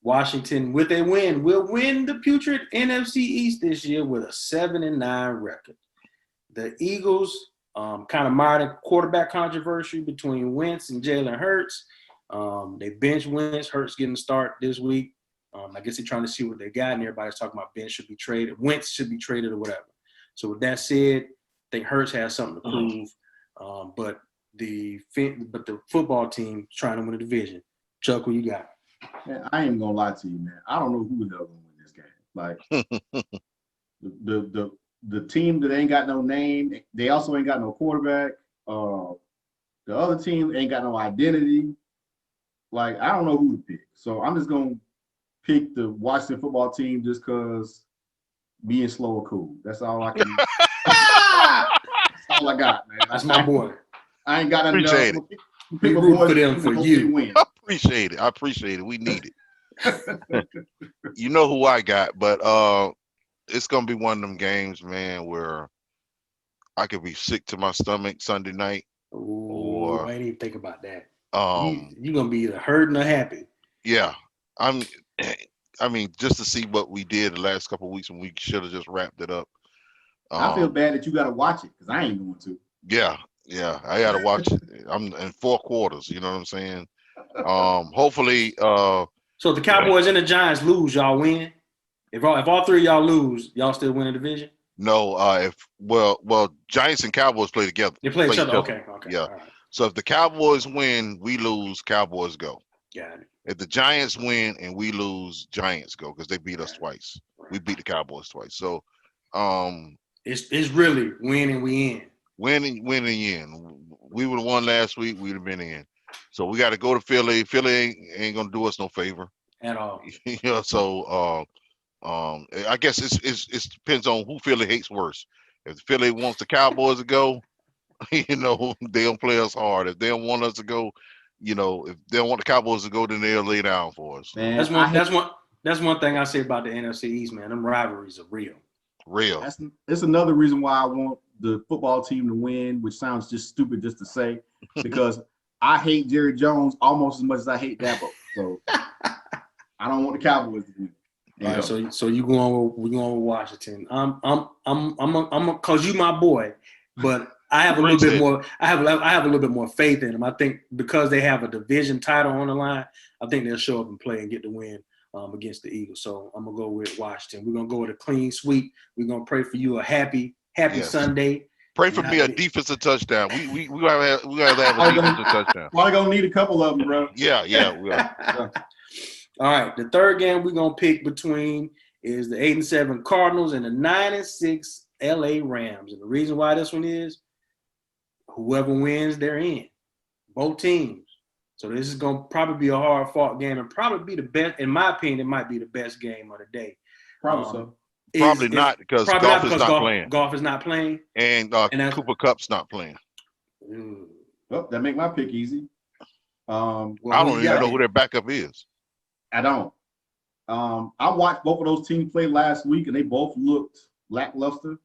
Washington, with a win, will win the putrid NFC East this year with a 7-9 record. The Eagles kind of mired a quarterback controversy between Wentz and Jalen Hurts. They bench Wentz. Hurts getting the start this week. I guess they're trying to see what they got, and everybody's talking about Ben should be traded. Wentz should be traded or whatever. So with that said, I think Hurts has something to prove. But the football team trying to win the division. Chuck, what you got? Man, I ain't gonna lie to you, man. I don't know who the hell gonna win this game. Like the team that ain't got no name, they also ain't got no quarterback. The other team ain't got no identity. Like, I don't know who to pick. So I'm just gonna pick the Washington football team just because being slow or cool. That's all I can. That's all I got, man. That's my boy. I ain't got enough. Appreciate it. We root for them for you. Win. I appreciate it. We need it. You know who I got, but it's gonna be one of them games, man, where I could be sick to my stomach Sunday night. Ooh, I didn't even think about that. You're gonna be either hurting or happy. Yeah, I mean, just to see what we did the last couple of weeks when we should have just wrapped it up. I feel bad that you got to watch it because I ain't going to. Yeah, I got to watch it. I'm in 4 quarters. You know what I'm saying? Hopefully. So if the Cowboys and the Giants lose, y'all win. If all three of y'all lose, y'all still win the division. No, well, Giants and Cowboys play together. They play each other. Okay. Yeah. All right. So if the Cowboys win, we lose. Cowboys go. Got it. If the Giants win and we lose, Giants go because they beat us twice. Right. We beat the Cowboys twice. So, it's really win and we in. winning in. We would have won last week. We'd have been in. So we got to go to Philly. Philly ain't gonna do us no favor At all. You know. So I guess it depends on who Philly hates worse. If Philly wants the Cowboys to go, you know, they don't play us hard. If they don't want us to go, you know, if they don't want the Cowboys to go, then they'll lay down for us. Man, that's one thing I say about the NFC East, man. Them rivalries are real. That's another reason why I want the football team to win, which sounds just stupid just to say, because I hate Jerry Jones almost as much as I hate Dabo. So I don't want the Cowboys to win. All right, so we going with Washington. I'm cause you my boy, but I have a little bit more. I have a little bit more faith in them. I think because they have a division title on the line, I think they'll show up and play and get the win against the Eagles. So I'm gonna go with Washington. We're gonna go with a clean sweep. We're gonna pray for you a happy Sunday. Pray for me a defensive touchdown. We gotta have a defensive touchdown. Probably gonna need a couple of them, bro. Yeah, we are. All right, the third game we're gonna pick between is the 8-7 Cardinals and the 9-6 LA Rams. And the reason why this one is whoever wins, they're in. Both teams. So this is gonna probably be a hard fought game and probably be the best, in my opinion, it might be the best game of the day. Probably so. Probably not because golf is not playing. Golf is not playing. And Cooper Kupp's not playing. Well, that make my pick easy. I don't even know who their backup is. I don't. I watched both of those teams play last week, and they both looked lackluster.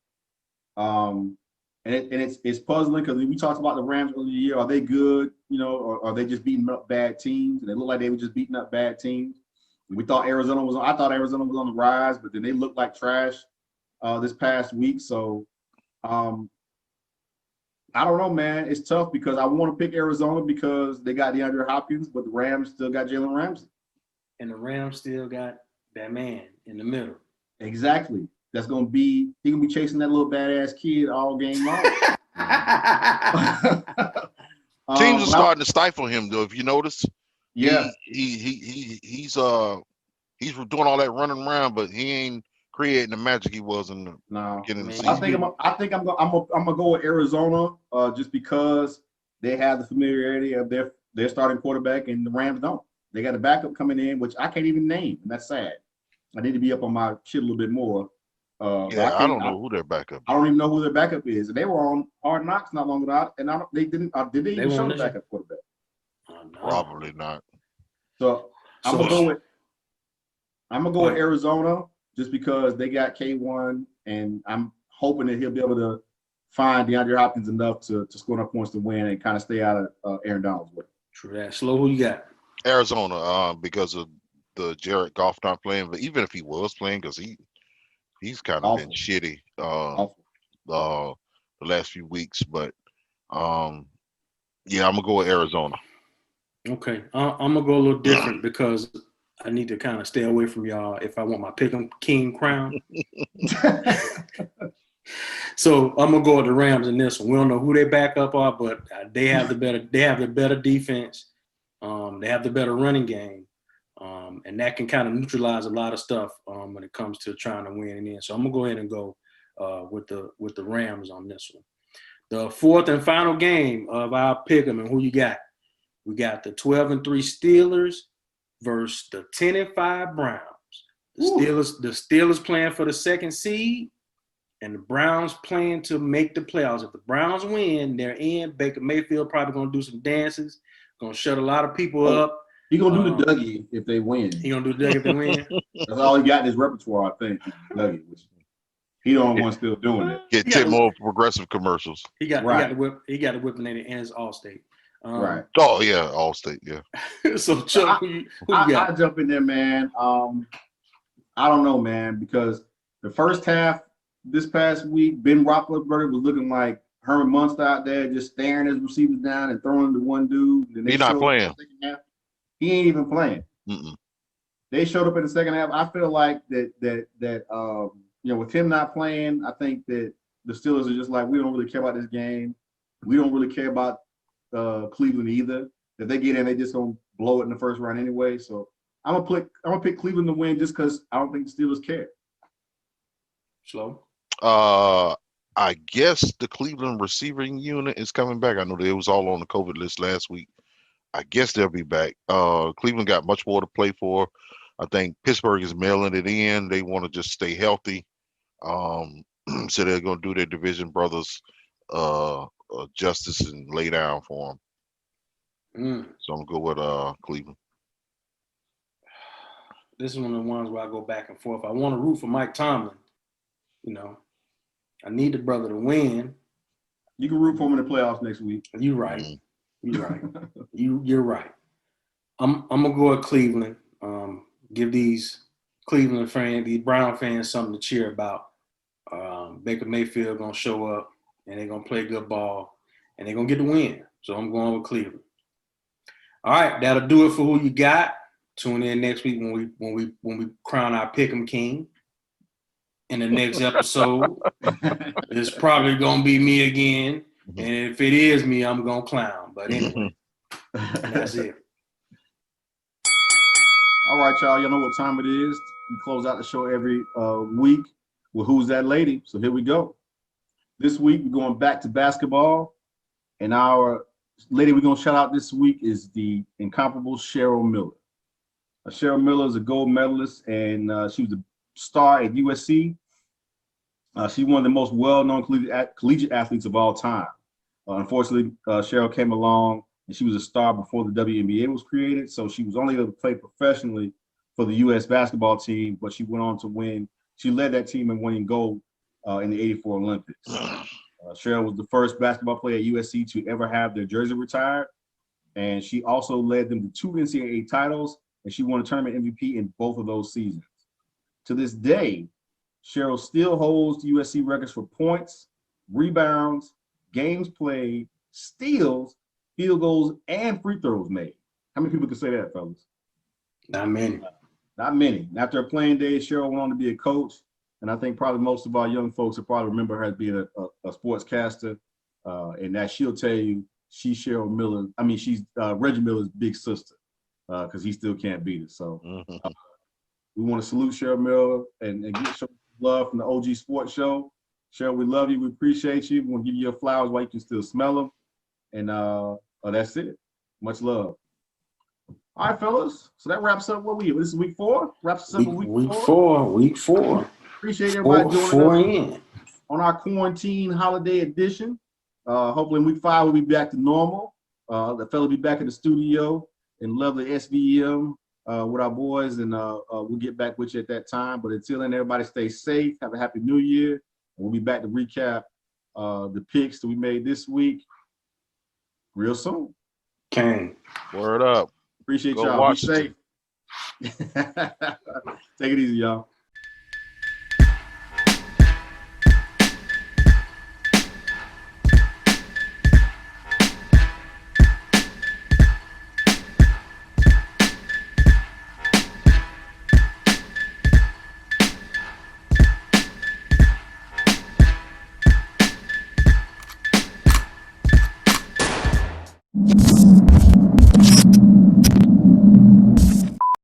And it's puzzling because we talked about the Rams earlier in the year. Are they good? You know, or are they just beating up bad teams? And they look like they were just beating up bad teams. I thought Arizona was on the rise, but then they looked like trash this past week. So I don't know, man. It's tough because I want to pick Arizona because they got DeAndre Hopkins, but the Rams still got Jalen Ramsey. And the Rams still got that man in the middle. Exactly. He gonna be chasing that little badass kid all game long. Teams are starting to stifle him, though. If you notice, yeah, he's doing all that running around, but he ain't creating the magic he was in the beginning of the season. I'm gonna go with Arizona just because they have the familiarity of their starting quarterback, and the Rams don't. They got a backup coming in, which I can't even name, and that's sad. I need to be up on my shit a little bit more. I don't know who their backup is. I don't even know who their backup is. And they were on Hard Knocks not long ago, and did they even show the backup quarterback? No. Probably not. So I'm gonna go with Arizona just because they got K1, and I'm hoping that he'll be able to find DeAndre Hopkins enough to score enough points to win and kind of stay out of Aaron Donald's way. True that. Slow, who you got? Arizona, because of the Jared Goff not playing, but even if he was playing, because he's kind of been shitty the last few weeks. But I'm gonna go with Arizona. Okay, I'm gonna go a little different because I need to kind of stay away from y'all if I want my Pick'em King crown. So I'm gonna go with the Rams in this one. We don't know who their backup are, but they have the better defense. They have the better running game. And that can kind of neutralize a lot of stuff when it comes to trying to win in the end. So I'm gonna go ahead and go with the Rams on this one. The fourth and final game of our pick'em, and who you got? We got the 12-3 Steelers versus the 10-5 Browns. The Steelers playing for the second seed, and the Browns playing to make the playoffs. If the Browns win, they're in. Baker Mayfield probably gonna do some dances, gonna shut a lot of people up. He gonna do the Dougie if they win. He gonna do the Dougie if they win. That's all he got in his repertoire, I think. Dougie, he the only one still doing it. Get 10 more progressive commercials. He got the whip. He got the whip and his Allstate. Right. Oh yeah, Allstate. Yeah. So Chuck, who you got? I jump in there, man. I don't know, man, because the first half this past week, Ben Roethlisberger was looking like Herman Munster out there, just staring his receivers down and throwing to one dude. He's not playing. He ain't even playing. Mm-mm. They showed up in the second half. I feel like that with him not playing, I think that the Steelers are just like, we don't really care about this game. We don't really care about Cleveland either. If they get in, they just gonna blow it in the first round anyway. So I'm gonna pick Cleveland to win just because I don't think the Steelers care. Slow. I guess the Cleveland receiving unit is coming back. I know they was all on the COVID list last week. I guess they'll be back. Cleveland got much more to play for. I think Pittsburgh is mailing it in. They want to just stay healthy. So they're going to do their division brothers justice and lay down for them. So I'm going to go with Cleveland. This is one of the ones where I go back and forth. I want to root for Mike Tomlin. I need the brother to win. You can root for him in the playoffs next week. You're right. You're right. You're right. I'm gonna go with Cleveland. Give these Cleveland fans, these Brown fans, something to cheer about. Baker Mayfield gonna show up, and they're gonna play good ball, and they're gonna get the win. So I'm going with Cleveland. All right, that'll do it for who you got. Tune in next week when we crown our Pick'em King. In the next episode, it's probably gonna be me again. And if it is me, I'm gonna clown. But anyway, that's it. All right, y'all. You know what time it is. We close out the show every week with Who's That Lady? So here we go. This week, we're going back to basketball. And our lady we're going to shout out this week is the incomparable Cheryl Miller. Cheryl Miller is a gold medalist, and she was a star at USC. She's one of the most well-known collegiate athletes of all time. Unfortunately, Cheryl came along, and she was a star before the WNBA was created, so she was only able to play professionally for the U.S. basketball team, but she went on to win. She led that team in winning gold in the '84 Olympics. Cheryl was the first basketball player at USC to ever have their jersey retired. And she also led them to 2 NCAA titles, and she won a tournament MVP in both of those seasons. To this day, Cheryl still holds USC records for points, rebounds, games played, steals, field goals, and free throws made. How many people can say that, fellas? Not many. Not many. After her playing days, Cheryl went on to be a coach, and I think probably most of our young folks will probably remember her as being a sportscaster, and that she'll tell you she's Cheryl Miller. I mean, she's Reggie Miller's big sister, because he still can't beat her. So we want to salute Cheryl Miller and get some love from the OG Sports Show. Cheryl, we love you. We appreciate you. We want to give you your flowers while you can still smell them. And that's it. Much love. All right, fellas. So that wraps up what we This is week 4. Wraps us up Week four. Appreciate everybody joining Four us in. on our quarantine holiday edition. Hopefully in week 5 we'll be back to normal. The fella will be back in the studio in lovely SVM with our boys, and we'll get back with you at that time. But until then, everybody stay safe. Have a happy new year. And we'll be back to recap the picks that we made this week real soon. Kane. Word up. Appreciate Go y'all. Be Washington. safe. Take it easy, y'all.